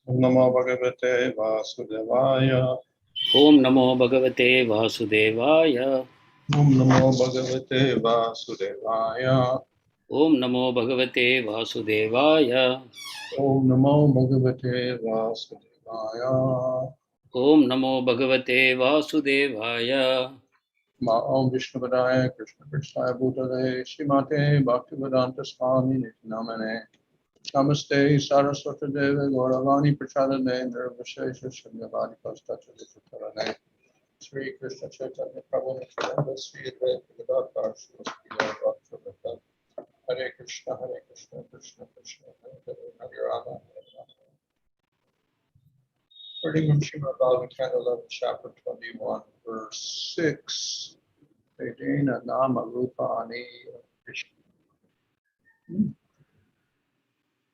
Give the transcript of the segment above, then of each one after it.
Om Namo Bhagavate Vasudevaya. Om Namo Bhagavate Vasudevaya. Om Namo Bhagavate Vasudevaya. Om Namo Bhagavate Vasudevaya. Om Namo Bhagavate Vasudevaya. Om Namo Bhagavate Vasudevaya. Om Viṣamāṇi Kṛṣṇa Bhutale Śrīmate Bhaktivedanta Swami Namane. Namaste Saraswati-deve Gauravani Prachadane Nirvishesha Shunyavadi Kṣatriyas Sri Kṛṣṇa Chaitanya Prabhu Nityananda Sri Advaita Gadadhar Śrīmati Bhakti-vedanta Hare Kṛṣṇa Hare Kṛṣṇa Kṛṣṇa Kṛṣṇa Hare Hare Hare Rama Hare Rama. Reading from Srimad Bhagavatam 11, chapter 21, verse 6. Vedena nāma-rūpāṇi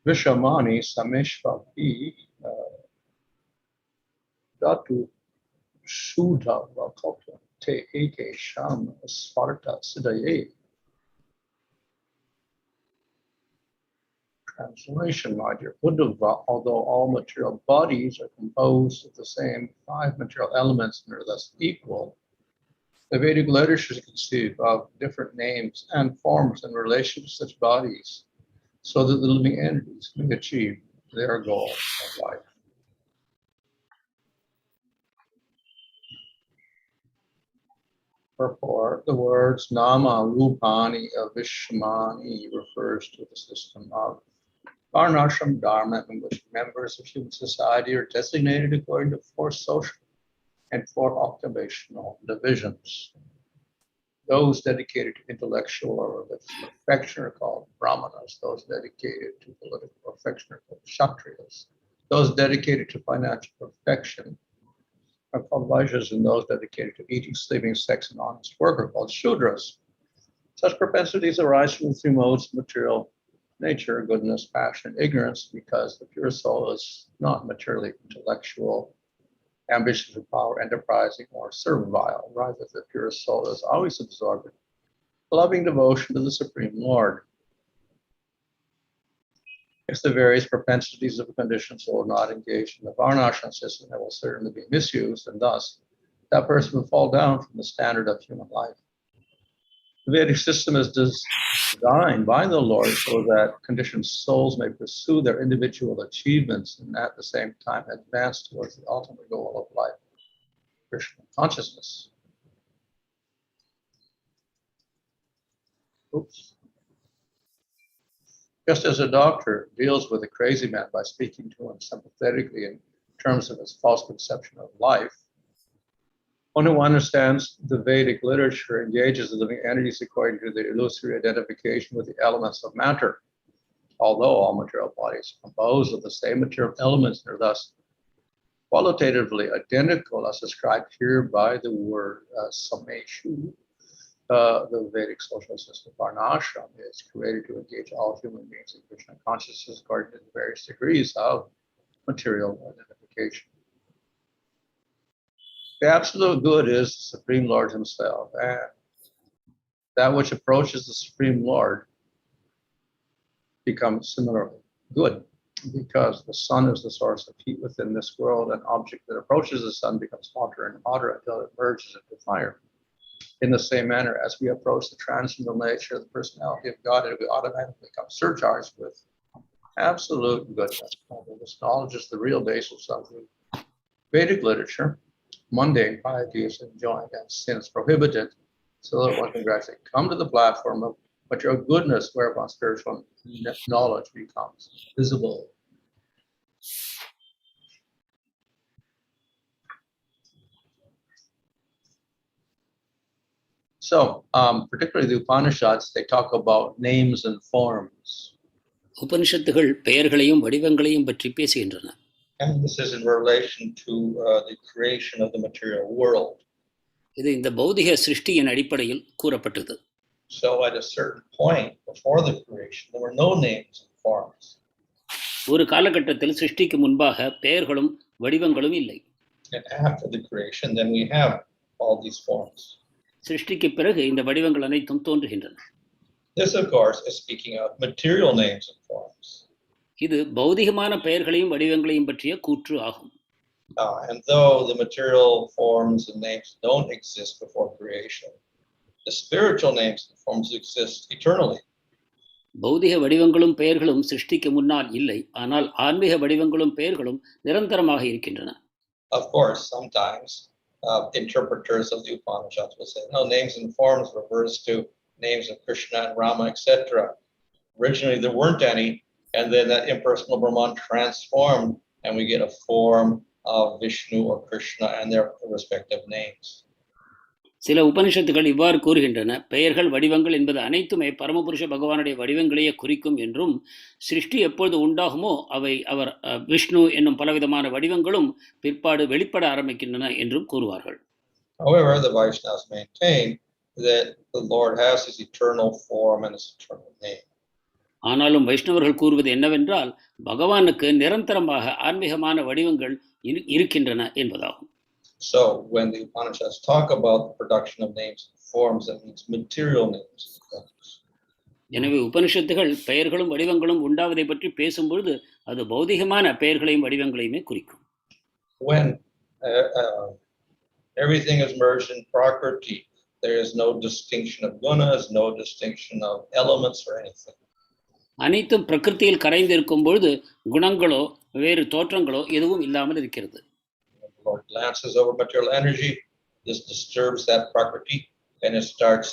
viṣamāṇi sameṣv dhātuṣūddhava kalpyante eteṣāṁ svārtha-siddhaye. Translation, my dear Uddhava, although all material bodies are composed of the same 5 material elements and are thus equal, the Vedic literature conceive of different names and forms in relation to such bodies so that the living entities may achieve their goal of life. Purport, the words nāma-rūpāṇi of viṣamāṇi refers to the system of varnashrama-dharma in which members of human society are designated according to 4 social and 4 occupational divisions. Those dedicated to intellectual or religious perfection are called brāhmaṇas. Those dedicated to political perfection are called kṣatriyas. Those dedicated to financial perfection are called vaiśyas, and those dedicated to eating, sleeping, sex, and honest work are called śūdras. Such propensities arise from the 3 modes of material nature: goodness, passion, and ignorance, because the pure soul is not materially intellectual, ambitious for power, enterprising, or servile. Rather, the pure soul is always absorbed in loving devotion to the Supreme Lord. If the various propensities of a conditioned soul are not engaged in the varnashrama system, they will certainly be misused, and thus that person will fall down from the standard of human life. The Vedic system is designed by the Lord so that conditioned souls may pursue their individual achievements and at the same time advance towards the ultimate goal of life, Kṛṣṇa consciousness. Just as a doctor deals with a crazy man by speaking to him sympathetically in terms of his false conception of life, one who understands the Vedic literature engages the living entities according to the illusory identification with the elements of matter. Although all material bodies are composed of the same material elements and are thus qualitatively identical as described here by the word sameṣu, the Vedic social system varnāśrama is created to engage all human beings in Kṛṣṇa consciousness according to the various degrees of material identification. The absolute good is the Supreme Lord himself, and that which approaches the Supreme Lord becomes similarly good, because the sun is the source of heat within this world. An object that approaches the sun becomes hotter and hotter until it merges into fire. In the same manner, as we approach the transcendental nature of the personality of Godhead, we automatically become surcharged with absolute goodness. This knowledge is the real basis of the Vedic literature. Mundane piety is enjoined and sin is prohibited, so that one can gradually come to the platform of material goodness, whereupon spiritual knowledge becomes visible. So, particularly the Upanishads, they talk about names and forms. உபனிஷத்துகள் பெயர்களையும் வடிவங்களையும் பற்றி பேசுகின்றன. And this is in relation to the creation of the material world. இது இந்த பௌதிக சிருஷ்டியின் அடிப்படையில் கூறப்பட்டது. So at a certain point before the creation, there were no names and forms. ஒரு காலகட்டத்தில் சிருஷ்டிக்கு முன்பாக பெயர்களும் வடிவங்களும் இல்லை. And after the creation, then we have all these forms. சிருஷ்டிக்கு பிறகு இந்த வடிவங்கள் அனைத்தும் தோன்றுகின்றன. This, of course, is speaking of material names and forms. இது பௌதிகமான பெயர்களையும் வடிவங்களையும் பற்றிய கூற்று ஆகும். And though the material forms and names don't exist before creation, the spiritual names and forms exist eternally. பௌதிக வடிவங்களும் பெயர்களும் சிருஷ்டிக்கு முன்னால் இல்லை, ஆனால் ஆன்மீக வடிவங்களும் பெயர்களும் நிரந்தரமாக இருக்கின்றன. Of course, sometimes interpreters of the Upanishads will say, no, names and forms refers to names of Kṛṣṇa and Rama, etc. Originally, there weren't any, and then that impersonal Brahman transformed, and we get a form of Vishnu or Kṛṣṇa and their respective names. சில உபனிஷத்துகள் இவ்வாறு கூறுகின்றன, பெயர்கள் வடிவங்கள் என்பது அனைத்துமே பரமபுருஷ பகவானுடைய வடிவங்களையே குறிக்கும் என்றும், சிருஷ்டி எப்பொழுது உண்டாகுமோ அவர் விஷ்ணு என்னும் பலவிதமான வடிவங்களும் பிற்பாடு வெளிப்பட ஆரம்பிக்கின்றன என்றும் கூறுவார்கள். However, the Vaiśyas maintain that the Lord has his eternal form and his eternal name. ஆனாலும் வைஷ்ணவர்கள் கூறுவது என்னவென்றால், பகவானுக்கு நிரந்தரமாக ஆன்மீகமான வடிவங்கள் இருக்கின்றன என்பதாகும். So when the Upanishads talk about the production of names and forms, that means material names and forms. எனவே உபனிஷத்துகள் பெயர்களும் வடிவங்களும் உண்டாவதை பற்றி பேசும்பொழுது அது பௌதிகமான பெயர்களையும் வடிவங்களையுமே குறிக்கும். When everything is merged in prakriti, there is no distinction of gunas, no distinction of elements or anything. அனைத்தும் பிரகிருதியில் கரைந்து இருக்கும் பொழுது குணங்களோ வேறு தோற்றங்களோ எதுவும் இல்லாமல் இருக்கிறது. The Lord glances over material energy, this disturbs that prakriti, and it starts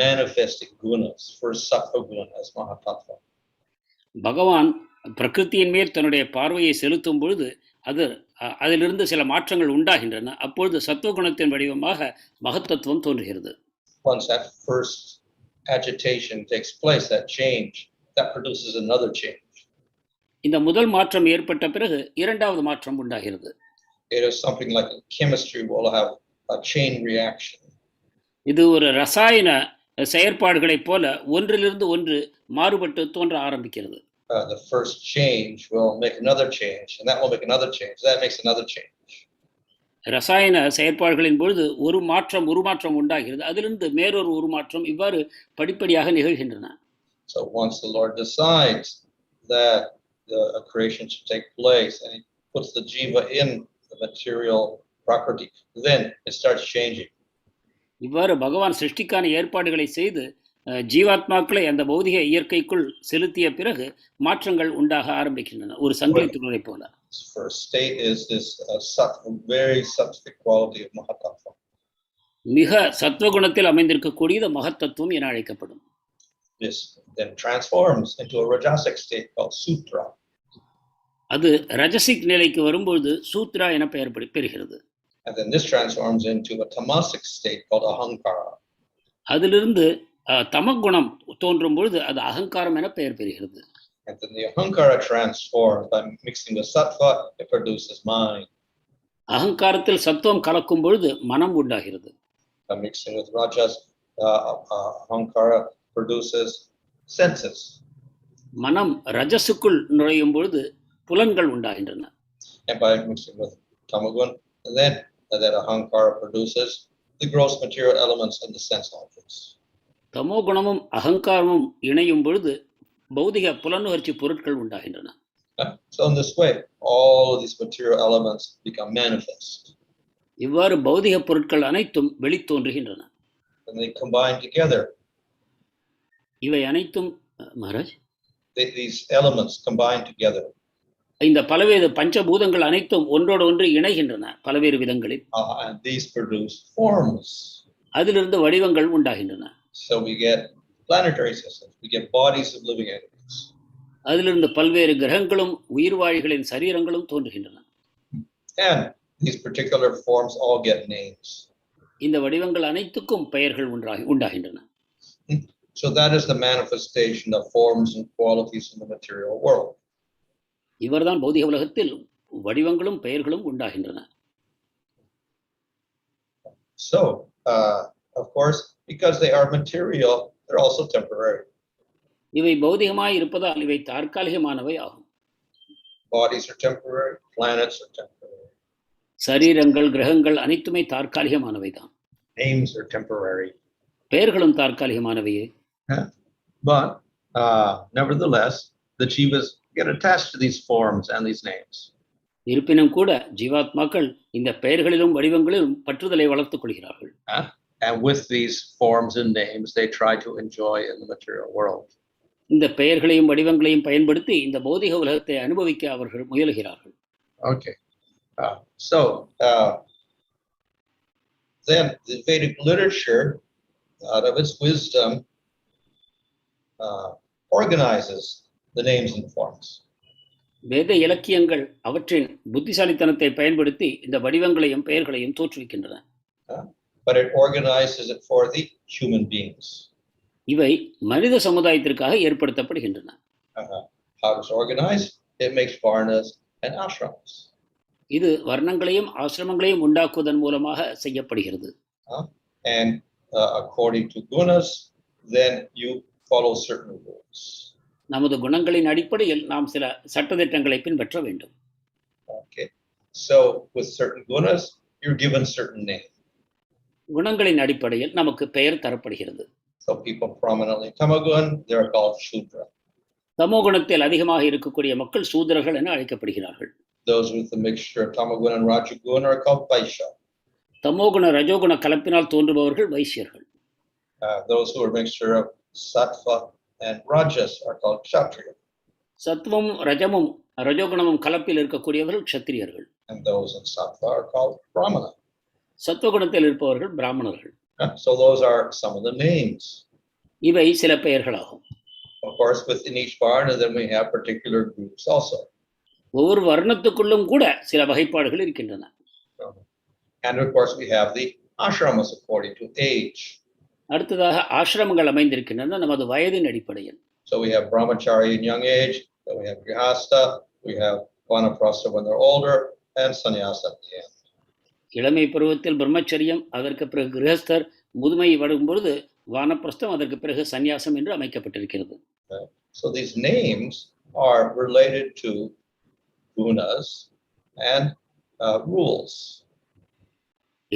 manifesting gunas. First sattva guna as mahatattva. பகவான் பிரகிருத்தியின் மேல் தன்னுடைய பார்வையை செலுத்தும் பொழுது அதிலிருந்து சில மாற்றங்கள் உண்டாகின்றன. அப்பொழுது சத்துவகுணத்தின் வடிவமாக மகத்தத்துவம் தோன்றுகிறது. Once that first agitation takes place, that change, that produces another change. இந்த முதல் மாற்றம் ஏற்பட்ட பிறகு இரண்டாவது மாற்றம் உண்டாகிறது. It is something like in chemistry will have a chain reaction. இது ஒரு ரசாயன செயற்பாடுகளைப் போல ஒன்றிலிருந்து ஒன்று மாறுபட்டு தோன்ற ஆரம்பிக்கிறது. The first change will make another change, and that will make another change. That makes another change. ரசாயன செயற்பாடுகளின் பொழுது ஒரு உருமாற்றம் உண்டாகிறது. அதிலிருந்து மேறொரு உருமாற்றம் இவ்வாறு படிப்படியாக நிகழ்கின்றன. So once the Lord decides that a creation should take place, and he puts the jiva in the material prakriti, then it starts changing. இவ்வாறு பகவான் சிருஷ்டிக்கான ஏற்பாடுகளை செய்து ஜீவாத்மாக்களை அந்த பௌதிக இயற்கைக்குள் செலுத்திய பிறகு மாற்றங்கள் உண்டாக ஆரம்பிக்கின்றன, ஒரு சங்கிலி தொடரை போல. First state is this very sattvic quality of mahatattva. மிக சத்துவகுணத்தில் அமைந்திருக்கக்கூடியது மகத்தத்துவம் என அழைக்கப்படும். This then transforms into a rajasic state called sutra. அது ரஜசிக் நிலைக்கு வரும்போது சூத்ரா என பெயர் பெறுகிறது. And then this transforms into a tamasic state called ahankara. அதிலிருந்து தமகுணம் தோன்றும் பொழுது அது அகங்காரம் என பெயர் பெறுகிறது. And then the ahankara transforms by mixing with sattva, it produces mind. அகங்காரத்தில் சத்துவம் கலக்கும் பொழுது மனம் உண்டாகிறது. By mixing with rajas, ahankara produces senses. மனம் ரஜசுக்குள் நுழையும் பொழுது புலன்கள் உண்டாகின்றன. And by mixing with tamagun, then that ahankara produces the gross material elements and the sense objects. தமோ குணமும் அகங்காரமும் இணையும் பொழுது பௌதிக புலனுணர்ச்சி பொருட்கள் உண்டாகின்றன. So in this way, all of these material elements become manifest. இவ்வாறு பௌதிக பொருட்கள் அனைத்தும் வெளித்தோன்றுகின்றன. And they combine together. இவை அனைத்தும் Maharaj, these elements combine together. இந்த பலவேறு பஞ்சபூதங்கள் அனைத்தும் ஒன்றோடு ஒன்று இணைகின்றன பலவேறு விதங்களில். And these produce forms. அதிலிருந்து வடிவங்கள் உண்டாகின்றன. So we get planetary systems, we get bodies of living entities. அதிலிருந்து பல்வேறு கிரகங்களும் உயிர்வாழிகளின் சரீரங்களும் தோன்றுகின்றன. And these particular forms all get names. இந்த வடிவங்கள் அனைத்துக்கும் பெயர்கள் உண்டாகின்றன. So that is the manifestation of forms and qualities in the material world. இவர்தான் பௌதிக உலகத்தில் வடிவங்களும் பெயர்களும் உண்டாகின்றன. So, of course, because they are material, they're also temporary. இவை பௌதிகமாய் இருப்பதால் இவை தற்காலிகமானவை ஆகும். Bodies are temporary, planets are temporary. சரீரங்கள் கிரகங்கள் அனைத்துமே தற்காலிகமானவை தான். Names are temporary. பெயர்களும் தற்காலிகமானவையே. But nevertheless, the jivas get attached to these forms and these names. இருப்பினும் கூட ஜீவாத்மாக்கள் இந்த பெயர்களிலும் வடிவங்களிலும் பற்றுதலை வளர்த்துக் கொள்கிறார்கள். And with these forms and names, they try to enjoy in the material world. இந்த பெயர்களையும் வடிவங்களையும் பயன்படுத்தி இந்த பௌதிக உலகத்தை அனுபவிக்க அவர்கள் முயலுகிறார்கள். Okay. Then the Vedic literature, out of its wisdom, organizes the names and forms. வேத இலக்கியங்கள் அவற்றின் புத்திசாலித்தனத்தை பயன்படுத்தி இந்த வடிவங்களையும் பெயர்களையும் தோற்றுவிக்கின்றன. But it organizes it for the human beings. இவை மனித சமுதாயத்திற்காக ஏற்படுத்தப்படுகின்றன. How does it organize? It makes varnas and ashramas. இது வர்ணங்களையும் ஆசிரமங்களையும் உண்டாக்குவதன் மூலமாக செய்யப்படுகிறது. And according to gunas, then you follow certain rules. நமது குணங்களின் அடிப்படையில் நாம் சில சட்டதிட்டங்களை பின்பற்ற வேண்டும். Okay. So with certain gunas, you're given certain name. குணங்களின் அடிப்படையில் நமக்கு பெயர் தரப்படுகிறது. So people prominently tamagun, they're called shūdras. தமோகுணத்தில் அதிகமாக இருக்கக்கூடிய மக்கள் சூத்திரர்கள் என அழைக்கப்படுகிறார்கள். Those with the mixture of tamagun and rajagun are called vaiśyas. தமோகுண ரஜோகுண கலப்பினால் தோன்றுபவர்கள் வைசியர்கள். Those who are mixture of sattva and rajas are called kṣatriyas. சத்துவமும் ரஜமும் ரஜோகுணமும் கலப்பில் இருக்கக்கூடியவர்கள் க்ஷத்திரியர்கள். And those in sattva are called brāhmaṇas. சத்துவகுணத்தில் இருப்பவர்கள் பிராமணர்கள். So those are some of the names. இவை சில பெயர்களாகும். Of course, within each varna, then we have particular groups also. ஒவ்வொரு வர்ணத்துக்குள்ளும் கூட சில வகைப்பாடுகள் இருக்கின்றன. And of course, we have the ashramas according to age. அடுத்ததாக ஆசிரமங்கள் அமைந்திருக்கின்றன நமது வயதின் அடிப்படையில். So we have brahmachari in young age, then we have grihastha, we have vanaprastha when they're older, and sannyasa at the end. இளமை பருவத்தில் பிரம்மச்சரியம், அதற்கு பிறகு கிரகஸ்தர், முதுமை வரும்பொழுது வானப்பிரஸ்தம், அதற்கு பிறகு சந்நியாசம் என்று அமைக்கப்பட்டிருக்கிறது. So these names are related to gunas and rules.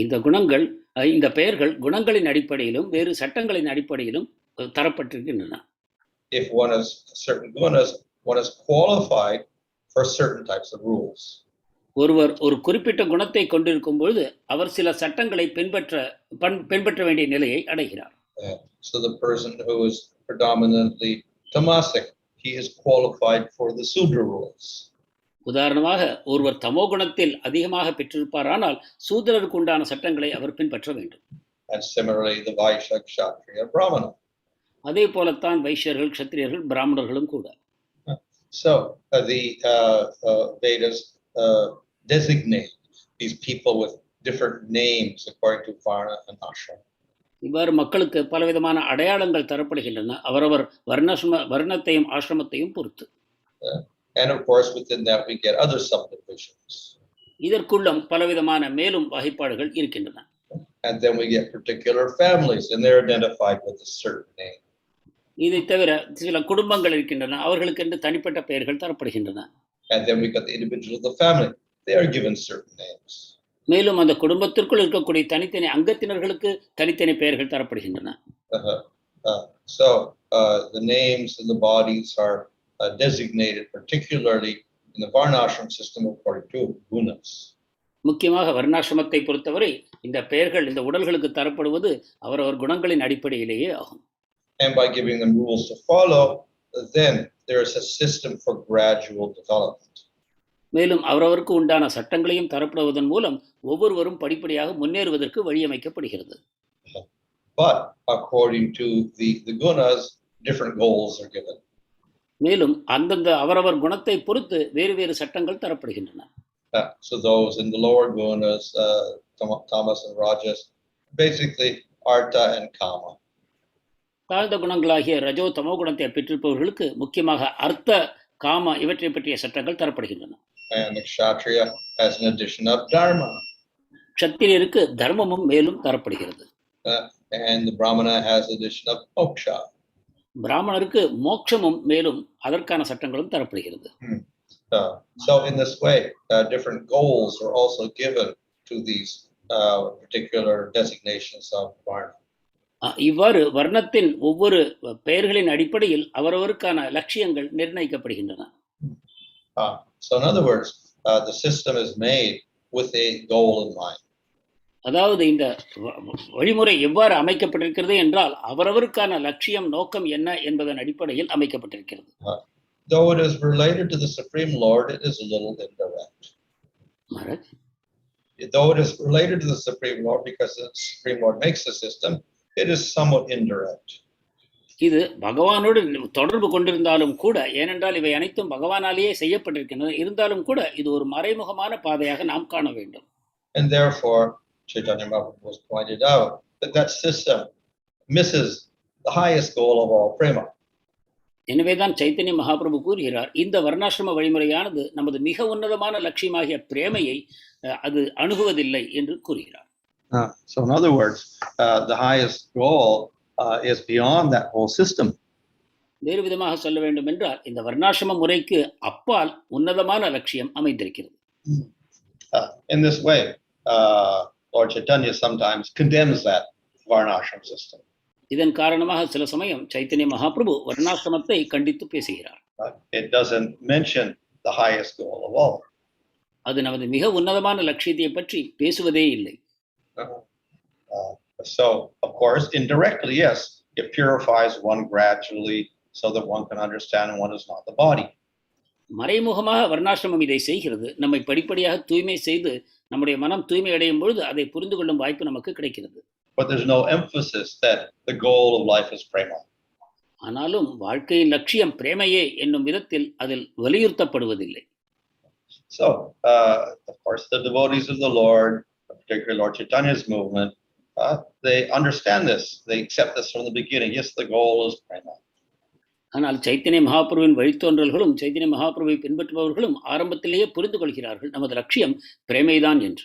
இந்த குணங்கள், இந்த பெயர்கள் குணங்களின் அடிப்படையிலும் வேறு சட்டங்களின் அடிப்படையிலும் தரப்பட்டிருக்கின்றன. If one has certain gunas, one is qualified for certain types of rules. ஒருவர் ஒரு குறிப்பிட்ட குணத்தை கொண்டிருக்கும் பொழுது அவர் சில சட்டங்களை பின்பற்ற வேண்டிய நிலையை அடைகிறார். So the person who is predominantly tamasic, he is qualified for the sūdra rules. உதாரணமாக ஒருவர் தமோ குணத்தில் அதிகமாக பெற்றிருப்பாரானால் சூத்திரருக்கு உண்டான சட்டங்களை அவர் பின்பற்ற வேண்டும். And similarly the vaisya, kshatriya, brāhmana. அதே போலத்தான் வைசியர்கள், க்ஷத்திரியர்கள், பிராமணர்களும் கூட. So the Vedas designate these people with different names according to varna and ashrama. இவ்வாறு மக்களுக்கு பலவிதமான அடையாளங்கள் தரப்படுகின்றன அவரவர் வர்ணத்தையும் ஆசிரமத்தையும் பொறுத்து. And of course within that we get other subdivisions. இதற்குள்ளும் பலவிதமான மேலும் வகைப்பாடுகள் இருக்கின்றன. And then we get particular families and they're identified with a certain name. இதை தவிர சில குடும்பங்கள் இருக்கின்றன, அவர்களுக்கு என்று தனிப்பட்ட பெயர்கள் தரப்படுகின்றன. And then we got the individual of the family, they are given certain names. மேலும் அந்த குடும்பத்திற்குள் இருக்கக்கூடிய தனித்தனி அங்கத்தினர்களுக்கு தனித்தனி பெயர்கள் தரப்படுகின்றன. So the names and the bodies are designated particularly in the varnashrama system according to gunas. முக்கியமாக வர்ணாசிரமத்தை பொறுத்தவரை இந்த பெயர்கள் இந்த உடல்களுக்கு தரப்படுவது அவரவர் குணங்களின் அடிப்படையிலேயே ஆகும். And by giving them rules to follow, then there is a system for gradual development. மேலும் அவரவருக்கு உண்டான சட்டங்களையும் தரப்படுவதன் மூலம் ஒவ்வொருவரும் படிப்படியாக முன்னேறுவதற்கு வழியமைக்கப்படுகிறது. But according to the gunas, different goals are given. மேலும் அந்தந்த அவரவர் குணத்தை பொறுத்து வேறு வேறு சட்டங்கள் தரப்படுகின்றன. So those in the lower gunas, tamas and rajas, basically artha and kama. தாழ்ந்த குணங்களாகிய ரஜோ தமோ குணத்தை பெற்றிருப்பவர்களுக்கு முக்கியமாக அர்த்த, காம இவற்றை பற்றிய சட்டங்கள் தரப்படுகின்றன. And the kshatriya has an addition of dharma. க்ஷத்திரியருக்கு தர்மமும் மேலும் தரப்படுகிறது. And the brahmana has addition of moksha. பிராமணருக்கு மோட்சமும் மேலும் அதற்கான சட்டங்களும் தரப்படுகிறது. So in this way, different goals are also given to these particular designations of varna. இவ்வாறு வர்ணத்தின் ஒவ்வொரு பெயர்களின் அடிப்படையில் அவரவருக்கான லட்சியங்கள் நிர்ணயிக்கப்படுகின்றன. So in other words, the system is made with a goal in mind. அதாவது இந்த வழிமுறை எவ்வாறு அமைக்கப்பட்டிருக்கிறது என்றால் அவரவருக்கான லட்சியம் நோக்கம் என்ன என்பதன் அடிப்படையில் அமைக்கப்பட்டிருக்கிறது. Though it is related to the Supreme Lord, it is a little indirect. Though it is related to the Supreme Lord because the Supreme Lord makes the system, it is somewhat indirect. இது பகவானோடு தொடர்பு கொண்டிருந்தாலும் கூட, ஏனென்றால் இவை அனைத்தும் பகவானாலேயே செய்யப்பட்டிருக்கின்றன, இருந்தாலும் கூட இது ஒரு மறைமுகமான பாதையாக நாம் காண வேண்டும். And therefore, Chaitanya Mahaprabhu was pointed out that that system misses the highest goal of all prema. எனவேதான் சைத்தன்ய மகாபிரபு கூறுகிறார், இந்த வர்ணாசிரம வழிமுறையானது நமது மிக உன்னதமான லட்சியமாகிய பிரேமையை அது அணுகுவதில்லை என்று கூறுகிறார். So in other words, the highest goal is beyond that whole system. வேறு விதமாக சொல்ல வேண்டும் என்றால் இந்த வர்ணாசிரம முறைக்கு அப்பால் உன்னதமான லட்சியம் அமைந்திருக்கிறது. In this way, Lord Chaitanya sometimes condemns that varnashrama system. இதன் காரணமாக சில சமயம் சைத்தன்ய மகாபிரபு வர்ணாசிரமத்தை கண்டித்து பேசுகிறார். It doesn't mention the highest goal of all. அது நமது மிக உன்னதமான லட்சியத்தை பற்றி பேசுவதே இல்லை. So, of course, indirectly, yes, it purifies one gradually so that one can understand one is not the body. மறைமுகமாக வர்ணாசிரமம் இதை செய்கிறது. நம்மை படிப்படியாக தூய்மை செய்து நம்முடைய மனம் தூய்மை அடையும் பொழுது அதை புரிந்து கொள்ளும் வாய்ப்பு நமக்கு கிடைக்கிறது. But there's no emphasis that the goal of life is prema. ஆனாலும் வாழ்க்கையின் லட்சியம் பிரேமையே என்னும் விதத்தில் அதில் வலியுறுத்தப்படுவதில்லை. So, of course, the devotees of the Lord, particularly Lord Chaitanya's movement, they understand this. They accept this from the beginning. Yes, the goal is prema. ஆனால் சைத்தன்ய மகாபிரபுவின் வழித்தோன்றல்களும் சைத்தன்ய மகாபிரபுவை பின்பற்றுபவர்களும் ஆரம்பத்திலேயே புரிந்து கொள்கிறார்கள் நமது லட்சியம் பிரேமைதான் என்று.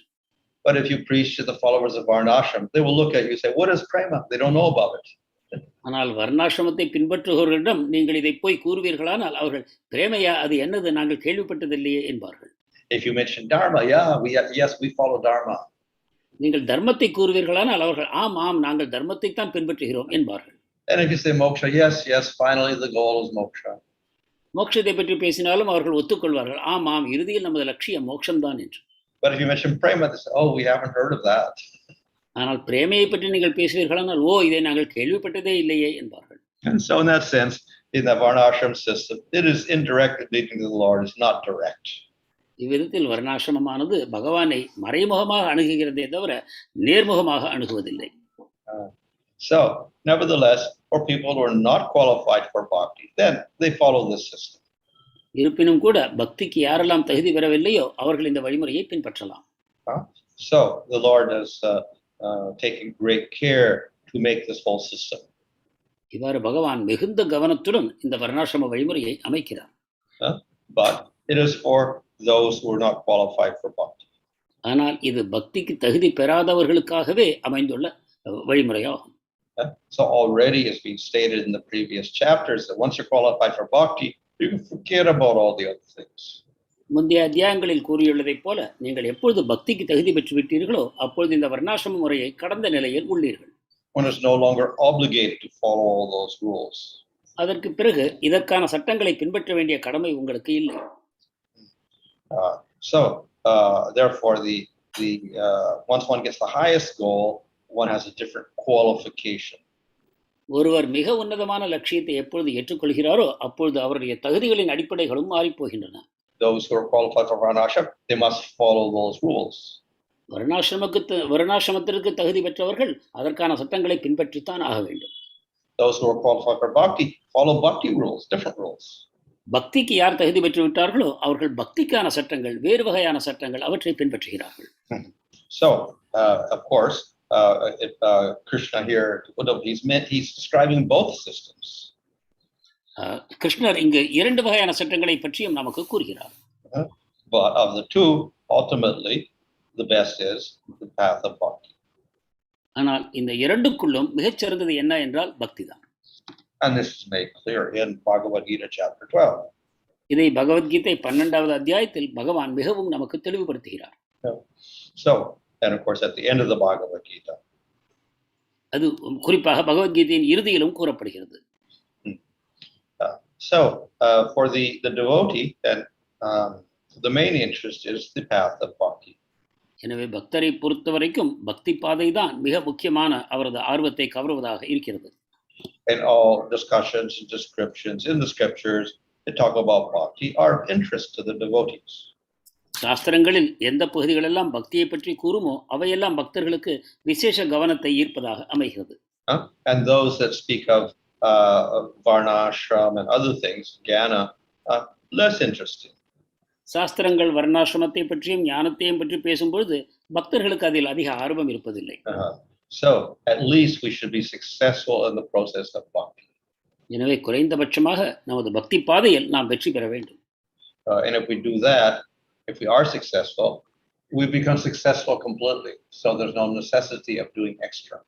But if you preach to the followers of varnashram, they will look at you and say, what is prema? They don't know about it. ஆனால் வர்ணாசிரமத்தை பின்பற்றுபவர்களிடம் நீங்கள் இதை போய் கூறுவீர்களானால் அவர்கள் பிரேமையா, அது என்னது, நாங்கள் கேள்விப்பட்டதில்லையே என்பார்கள். If you mention dharma, yes, we follow dharma. நீங்கள் தர்மத்தை கூறுவீர்களானால் அவர்கள் ஆம், நாங்கள் தர்மத்தை தான் பின்பற்றுகிறோம் என்பார்கள். And if you say moksha, yes, finally the goal is moksha. மோட்சத்தை பற்றி பேசினாலும் அவர்கள் ஒத்துக்கொள்வார்கள், ஆம், இறுதியில் நமது லட்சியம் மோட்சம்தான் என்று. But if you mention prema, they say, we haven't heard of that. ஆனால் பிரேமையை பற்றி நீங்கள் பேசுவீர்களானால் இதை நாங்கள் கேள்விப்பட்டதே இல்லையே என்பார்கள். And so in that sense, in the varnashram system, it is indirectly leading to the Lord, it's not direct. இவ்விதத்தில் வர்ணாசிரமமானது பகவானை மறைமுகமாக அணுகுகிறதே தவிர நேர்முகமாக அணுகுவதில்லை. So, nevertheless, for people who are not qualified for bhakti, then they follow this system. இருப்பினும் கூட பக்திக்கு யாரெல்லாம் தகுதி பெறவில்லையோ அவர்கள் இந்த வழிமுறையை பின்பற்றலாம். So, the Lord is taking great care to make this whole system. இவ்வாறு பகவான் மிகுந்த கவனத்துடன் இந்த வர்ணாசிரம வழிமுறையை அமைக்கிறார். But it is for those who are not qualified for bhakti. ஆனால் இது பக்திக்கு தகுதி பெறாதவர்களுக்காகவே அமைந்துள்ள வழிமுறையாகும். So already it's been stated in the previous chapters that once you're qualified for bhakti, you can forget about all the other things. முந்தைய அத்தியாயங்களில் கூறியுள்ளதைப் போல நீங்கள் எப்பொழுது பக்திக்கு தகுதி பெற்று விட்டீர்களோ அப்பொழுது இந்த வர்ணாசிரம முறையை கடந்த நிலையில் உள்ளீர்கள். One is no longer obligated to follow all those rules. அதற்கு பிறகு இதற்கான சட்டங்களை பின்பற்ற வேண்டிய கடமை உங்களுக்கு இல்லை. Therefore, once one gets the highest goal, one has a different qualification. ஒருவர் மிக உன்னதமான லட்சியத்தை எப்பொழுது ஏற்றுக்கொள்கிறாரோ அப்பொழுது அவருடைய தகுதிகளின் அடிப்படைகளும் மாறி போகின்றன. Those who are qualified for varnashram, they must follow those rules. வர்ணாசிரமத்திற்கு தகுதி பெற்றவர்கள் அதற்கான சட்டங்களை பின்பற்றித்தான் ஆக வேண்டும். Those who are qualified for bhakti follow bhakti rules, different rules. பக்திக்கு யார் தகுதி பெற்று விட்டார்களோ அவர்கள் பக்திக்கான சட்டங்கள், வேறு வகையான சட்டங்கள், அவற்றை பின்பற்றுகிறார்கள். So, of course, Kṛṣṇa here, he's describing both systems. கிருஷ்ணர் இங்கு இரண்டு வகையான சட்டங்களை பற்றியும் நமக்கு கூறுகிறார். But of the two, ultimately, the best is the path of bhakti. ஆனால் இந்த இரண்டுக்குள்ளும் மிகச்சிறந்தது என்ன என்றால் பக்தி தான். And this is made clear in Bhagavad Gita chapter 12. இதை பகவத்கீதை 12வது அத்தியாயத்தில் பகவான் மிகவும் நமக்கு தெளிவுபடுத்துகிறார். So, and of course at the end of the Bhagavad Gita, அது குறிப்பாக பகவத்கீதையின் இறுதியிலும் கூறப்படுகிறது. So for the devotee, then the main interest is the path of bhakti. எனவே பக்தரை பொறுத்த வரைக்கும் பக்தி பாதை தான் மிக முக்கியமான அவரது ஆர்வத்தை கவருவதாக இருக்கிறது. In all discussions and descriptions in the scriptures that talk about bhakti are of interest to the devotees. சாஸ்திரங்களில் எந்த பகுதிகளெல்லாம் பக்தியை பற்றி கூறுமோ அவையெல்லாம் பக்தர்களுக்கு விசேஷ கவனத்தை ஈர்ப்பதாக அமைகிறது. And those that speak of varnashrama and other things, jnana, less interesting. சாஸ்திரங்கள் வர்ணாசிரமத்தை பற்றியும் ஞானத்தையும் பற்றி பேசும்பொழுது பக்தர்களுக்கு அதில் அதிக ஆர்வம் இருப்பதில்லை. So at least we should be successful in the process of bhakti. எனவே குறைந்தபட்சமாக நமது பக்தி பாதையில் நாம் வெற்றி பெற வேண்டும். And if we do that, if we are successful, we become successful completely. So there's no necessity of doing extra.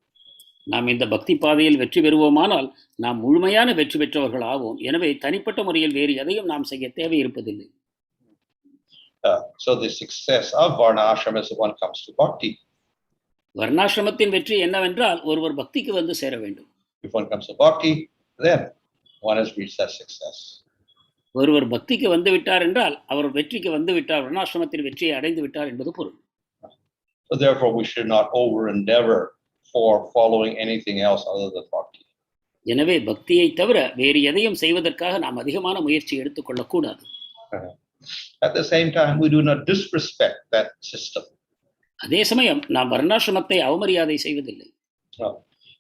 நாம் இந்த பக்தி பாதையில் வெற்றி பெறுவோமானால் நாம் முழுமையான வெற்றி பெற்றவர்கள் ஆவோம். எனவே தனிப்பட்ட முறையில் வேறு எதையும் நாம் செய்ய தேவை இருப்பதில்லை. So the success of varnashrama is when it comes to bhakti. வர்ணாசிரமத்தின் வெற்றி என்னவென்றால் ஒருவர் பக்திக்கு வந்து சேர வேண்டும். If one comes to bhakti, then one has reached that success. ஒருவர் பக்திக்கு வந்து விட்டார் என்றால் அவர் வெற்றிக்கு வந்து விட்டார், வர்ணாசிரமத்தின் வெற்றியை அடைந்து விட்டார் என்பது பொருள். So therefore we should not over endeavor for following anything else other than bhakti. எனவே பக்தியை தவிர வேறு எதையும் செய்வதற்காக நாம் அதிகமான முயற்சி எடுத்துக்கொள்ளக்கூடாது. At the same time, we do not disrespect that system. அதே சமயம் நாம் வர்ணாசிரமத்தை அவமரியாதை செய்வதில்லை.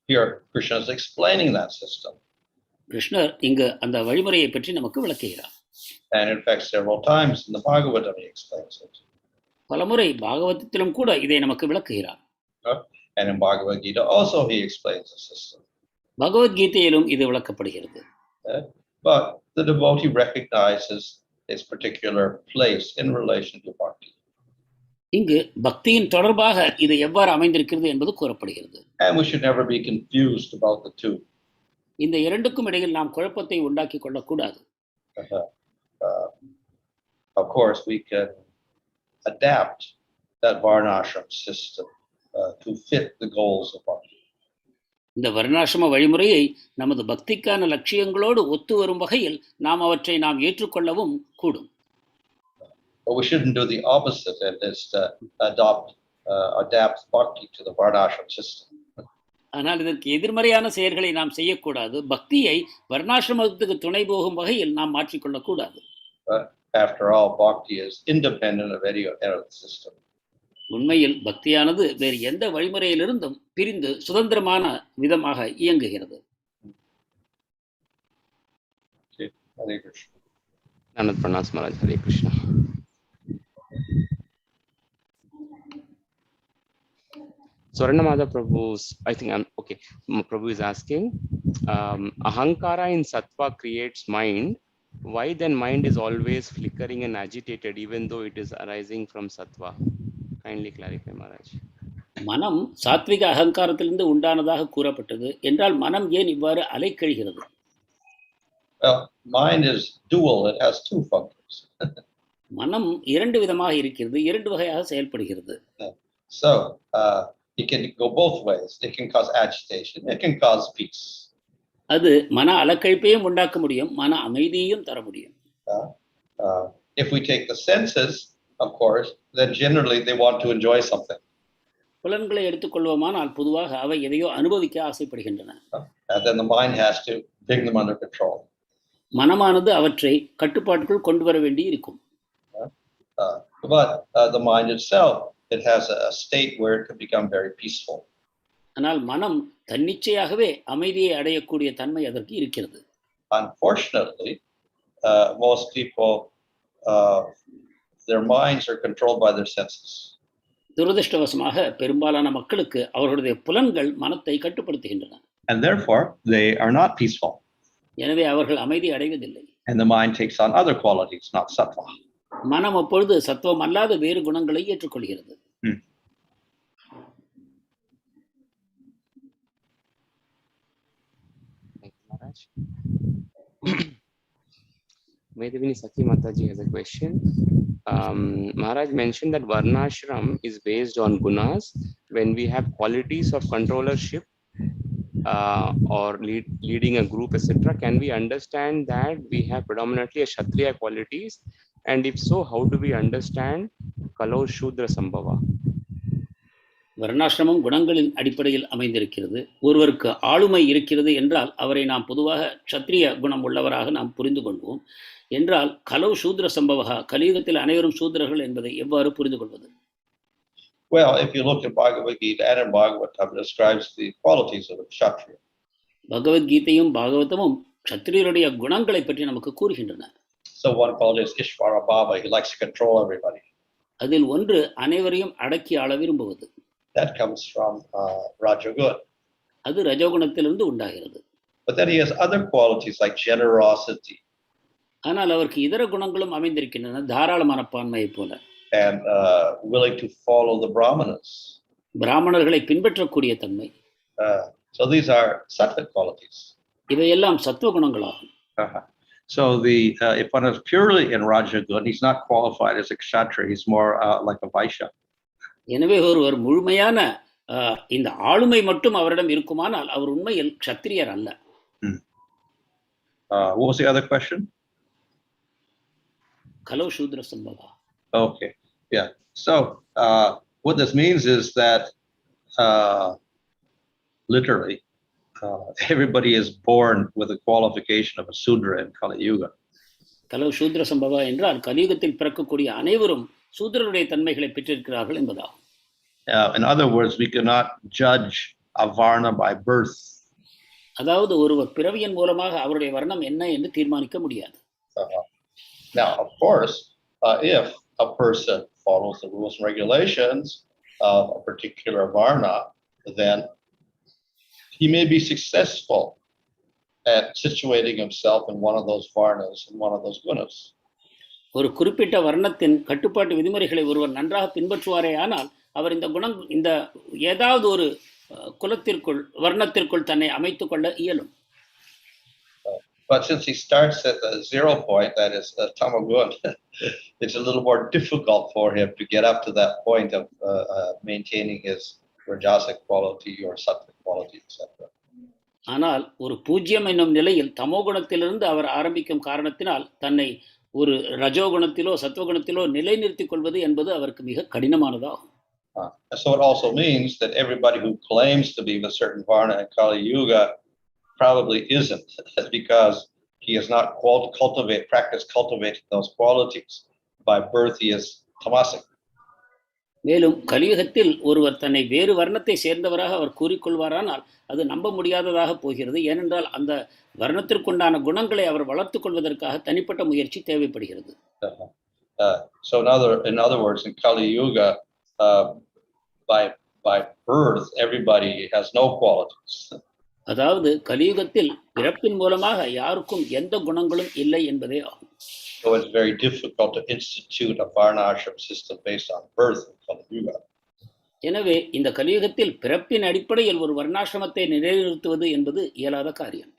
Here Kṛṣṇa is explaining that system. கிருஷ்ணர் இங்கு அந்த வழிமுறையை பற்றி நமக்கு விளக்குகிறார். And in fact several times in the Bhagavatam he explains it. பலமுறை பாகவதத்திலும் கூட இதை நமக்கு விளக்குகிறார். And in Bhagavad Gita also he explains the system. பகவத்கீதையிலும் இது விளக்கப்படுகிறது. But the devotee recognizes its particular place in relation to bhakti. இங்கு பக்தியின் தொடர்பாக இது எவ்வாறு அமைந்திருக்கிறது என்பது கூறப்படுகிறது. And we should never be confused about the two. இந்த இரண்டுக்கும் இடையில் நாம் குழப்பத்தை உண்டாக்கி கொள்ளக்கூடாது. Of course we can adapt that varnashram system to fit the goals of bhakti. இந்த வர்ணாசிரம வழிமுறையை நமது பக்திக்கான லட்சியங்களோடு ஒத்து வரும் வகையில் நாம் அவற்றை நாம் ஏற்றுக்கொள்ளவும் கூடும். But we shouldn't do the opposite and just adapt bhakti to the varnashram system. ஆனால் இதற்கு எதிர்மறையான செயல்களை நாம் செய்யக்கூடாது. பக்தியை வர்ணாசிரமத்துக்கு துணை போகும் வகையில் நாம் மாற்றிக்கொள்ளக்கூடாது. After all, bhakti is independent of any other system. உண்மையில் பக்தியானது வேறு எந்த வழிமுறையிலிருந்தும் பிரிந்து சுதந்திரமான விதமாக இயங்குகிறது. Hare Krishna. Anand Pranas Maharaj, Hare Krishna. Swaranamada Prabhu's, I think I'm okay. Prabhu is asking, Ahankara in Sattva creates mind. Why then mind is always flickering and agitated even though it is arising from Sattva? Kindly clarify, Maharaj. மனம் சாத்விக அகங்காரத்திலிருந்து உண்டானதாக கூறப்பட்டது என்றால் மனம் ஏன் இவ்வாறு அலைக்கழிகிறது? Well, mind is dual. It has two functions. மனம் இரண்டு விதமாக இருக்கிறது, இரண்டு வகையாக செயல்படுகிறது. So it can go both ways. It can cause agitation. It can cause peace. அது மன அலக்கழிப்பையும் உண்டாக்க முடியும், மன அமைதியையும் தர முடியும். If we take the senses, of course, then generally they want to enjoy something. புலன்களை எடுத்துக்கொள்வோமானால் பொதுவாக அவை எதையோ அனுபவிக்க ஆசைப்படுகின்றன. And then the mind has to bring them under control. மனமானது அவற்றை கட்டுப்பாட்டுக்குள் கொண்டு வர வேண்டி இருக்கும். But the mind itself, it has a state where it can become very peaceful. ஆனால் மனம் தன்னிச்சையாகவே அமைதியை அடையக்கூடிய தன்மை அதற்கு இருக்கிறது. Unfortunately, most people, their minds are controlled by their senses. துரதிர்ஷ்டவசமாக பெரும்பாலான மக்களுக்கு அவர்களுடைய புலன்கள் மனத்தை கட்டுப்படுத்துகின்றன. And therefore, they are not peaceful. எனவே அவர்கள் அமைதி அடைவதில்லை. And the mind takes on other qualities, not sattva. மனம் அப்பொழுது சத்துவம் அல்லாத வேறு குணங்களை ஏற்றுக்கொள்கிறது. Medhavini Sakhi Mataji has a question. Maharaj mentioned that varnashram is based on gunas. When we have qualities of controllership, or leading a group, etc., can we understand that we have predominantly a Kshatriya qualities? And if so, how do we understand Kalau Shudra Sambhava? வர்ணாசிரமம் குணங்களின் அடிப்படையில் அமைந்திருக்கிறது. ஒருவருக்கு ஆளுமை இருக்கிறது என்றால் அவரை நாம் பொதுவாக க்ஷத்ரிய குணம் உள்ளவராக நாம் புரிந்து கொள்வோம். என்றால் கலவு சூத்ர சம்பவகா, கலியுகத்தில் அனைவரும் சூத்ரர்கள் என்பதை எவ்வாறு புரிந்து கொள்வது? Well, if you look at Bhagavad Gita and in Bhagavatam, it describes the qualities of a kshatriya. பகவத்கீதையும் பாகவதமும் க்ஷத்ரியருடைய குணங்களை பற்றி நமக்கு கூறுகின்றன. So one quality is Ishvara Bhava, he likes to control everybody. அதில் ஒன்று அனைவரையும் அடக்கி ஆள விரும்புவது. That comes from Rajagun. அது ரஜோகுணத்திலிருந்து உண்டாகிறது. But then he has other qualities like generosity. ஆனால் அவருக்கு இதர குணங்களும் அமைந்திருக்கின்றன, தாராள மனப்பான்மையை போல. And willing to follow the brāhmaṇas. பிராமணர்களை பின்பற்றக்கூடிய தன்மை. So these are sattvic qualities. இவையெல்லாம் சத்துவ குணங்களாகும். So if one is purely in Rajagun, he's not qualified as a kshatriya. He's more like a vaisya. எனவே ஒருவர் முழுமையான இந்த ஆளுமை மட்டும் அவரிடம் இருக்குமானால் அவர் உண்மையில் க்ஷத்ரியர் அல்ல. What was the other question? கலோ சூத்ர சம்பவா. Okay, yeah. So what this means is that literally everybody is born with a qualification of a Sudra in Kali Yuga. கலோ சூத்ர சம்பவா என்றால் கலியுகத்தில் பிறக்கக்கூடிய அனைவரும் சூத்ரருடைய தன்மைகளை பெற்றிருக்கிறார்கள் என்பதாகும். In other words, we cannot judge a varna by birth. அதாவது ஒருவர் பிறவியின் மூலமாக அவருடைய வர்ணம் என்ன என்று தீர்மானிக்க முடியாது. Now, of course, if a person follows the rules and regulations of a particular varna, then he may be successful at situating himself in one of those varnas and one of those gunas. ஒரு குறிப்பிட்ட வர்ணத்தின் கட்டுப்பாட்டு விதிமுறைகளை ஒருவர் நன்றாக பின்பற்றுவாரே ஆனால் அவர் இந்த ஏதாவது ஒரு குலத்திற்குள் வர்ணத்திற்குள் தன்னை அமைத்துக் கொள்ள இயலும். But since he starts at the 0 point, that is tamagun, it's a little more difficult for him to get up to that point of maintaining his rajasic quality or sattvic quality, etc. ஆனால் ஒரு பூஜ்யம் என்னும் நிலையில் தமோகுணத்திலிருந்து அவர் ஆரம்பிக்கும் காரணத்தினால் தன்னை ஒரு ரஜோகுணத்திலோ சத்துவகுணத்திலோ நிலைநிறுத்திக் கொள்வது என்பது அவருக்கு மிக கடினமானதாகும். So it also means that everybody who claims to be a certain varna in Kali Yuga probably isn't, because he has not cultivated those qualities. By birth he is tamasic. மேலும் கலியுகத்தில் ஒருவர் தன்னை வேறு வர்ணத்தை சேர்ந்தவராக அவர் கூறிக்கொள்வாரானால் அது நம்ப முடியாததாக போகிறது. ஏனென்றால் அந்த வர்ணத்திற்குண்டான குணங்களை அவர் வளர்த்துக் கொள்வதற்காக தனிப்பட்ட முயற்சி தேவைப்படுகிறது. So in other words, in Kali Yuga, by birth everybody has no qualities. அதாவது கலியுகத்தில் பிறப்பின் மூலமாக யாருக்கும் எந்த குணங்களும் இல்லை என்பதே ஆகும். So it's very difficult to institute a varnashrama system based on birth in Kali Yuga. எனவே இந்த கலியுகத்தில் பிறப்பின் அடிப்படையில் ஒரு வர்ணாசிரமத்தை நிலைநிறுத்துவது என்பது இயலாத காரியம்.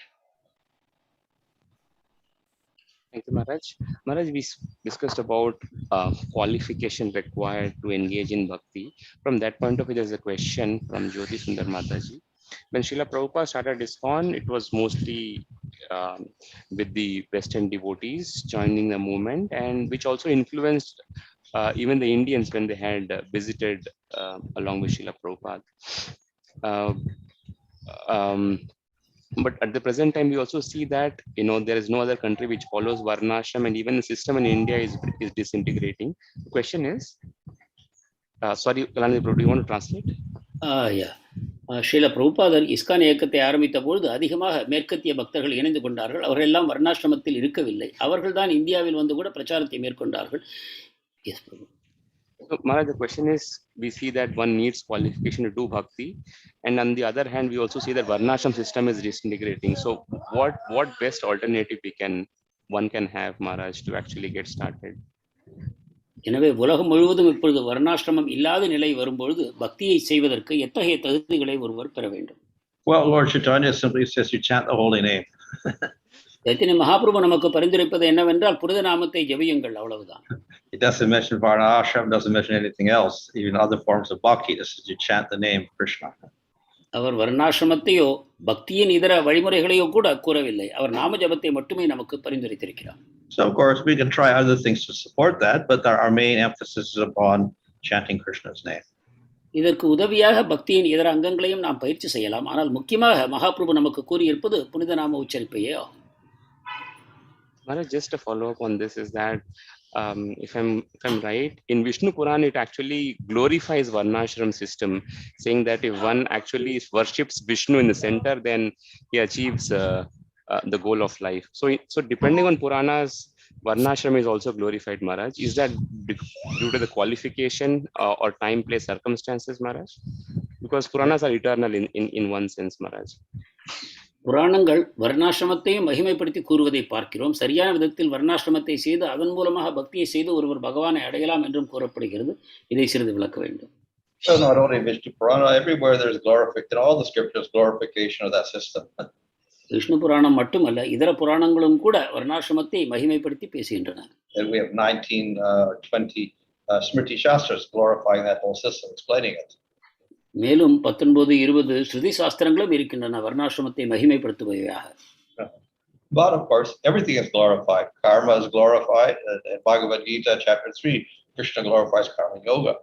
Thank you, Maharaj. Maharaj, we discussed about qualification required to engage in bhakti. From that point of view, there's a question from Jyoti Sundar Mataji. When Srila Prabhupada started ISKCON, it was mostly with the Western devotees joining the movement, and which also influenced even the Indians when they had visited along with Srila Prabhupada. But at the present time, we also see that there is no other country which follows varnashrama, and even the system in India is disintegrating. The question is, sorry, Kalanidhi Prabhu, do you want to translate? Yeah. Srila பிரபுபாதர் ISKCON இயக்கத்தை ஆரம்பித்த பொழுது அதிகமாக மேற்கத்திய பக்தர்கள் இணைந்து கொண்டார்கள். அவர்கள் எல்லாம் வர்ணாசிரமத்தில் இருக்கவில்லை. அவர்கள் தான் இந்தியாவில் வந்து கூட பிரச்சாரத்தை மேற்கொண்டார்கள். Yes, Prabhu. So, Maharaj, the question is, we see that one needs qualification to do bhakti, and on the other hand, we also see that varnashram system is disintegrating. So, what best alternative one can have, Maharaj, to actually get started? எனவே உலகம் முழுவதும் இப்பொழுது வர்ணாசிரமம் இல்லாத நிலை வரும்பொழுது பக்தியை செய்வதற்கு எத்தகைய தகுதிகளை ஒருவர் பெற வேண்டும்? Well, Lord Chaitanya simply says you chant the holy name. Chaitanya Mahaprabhu நமக்கு பரிந்துரைப்பது என்னவென்றால் புனித நாமத்தை ஜெபியுங்கள், அவ்வளவுதான். It doesn't mention varnashram, doesn't mention anything else, even other forms of bhakti. This is you chant the name Kṛṣṇa. அவர் வர்ணாசிரமத்தையோ பக்தியின் இதர வழிமுறைகளையோ கூட கூறவில்லை. அவர் நாம ஜபத்தை மட்டுமே நமக்கு பரிந்துரைத்திருக்கிறார். So of course we can try other things to support that, but our main emphasis is upon chanting Krishna's name. இதற்கு உதவியாக பக்தியின் இதர அங்கங்களையும் நாம் பயிற்சி செய்யலாம். ஆனால் முக்கியமாக மகாபிரபு நமக்கு கூறியிருப்பது புனித நாம உச்சரிப்பையே ஆகும். Maharaj, just a follow up on this is that if I'm right, in Vishnu Purana it actually glorifies varnashram system, saying that if one actually worships Vishnu in the center, then he achieves the goal of life. So depending on Puranas, varnashram is also glorified, Maharaj. Is that due to the qualification or time, place, circumstances, Maharaj? Because Puranas are eternal in one sense, Maharaj. புராணங்கள் வர்ணாசிரமத்தையும் மகிமைப்படுத்தி கூறுவதை பார்க்கிறோம். சரியான விதத்தில் வர்ணாசிரமத்தை செய்து அதன் மூலமாக பக்தியை செய்து ஒருவர் பகவானை அடையலாம் என்றும் கூறப்படுகிறது. இதை சிறிது விளக்க வேண்டும். So not only Vishnu Purana, everywhere there's glorification, all the scriptures glorification of that system. Vishnu புராணம் மட்டுமல்ல, இதர புராணங்களும் கூட வர்ணாசிரமத்தை மகிமைப்படுத்தி பேசுகின்றன. And we have 19 20 Smriti Shastras glorifying that whole system, explaining it. மேலும் 19-20 ஸ்ருதி சாஸ்திரங்களும் இருக்கின்றன வர்ணாசிரமத்தை மகிமைப்படுத்துபவையாக. But of course, everything is glorified. Karma is glorified. In Bhagavad Gita, chapter 3, Krishna glorifies karma yoga.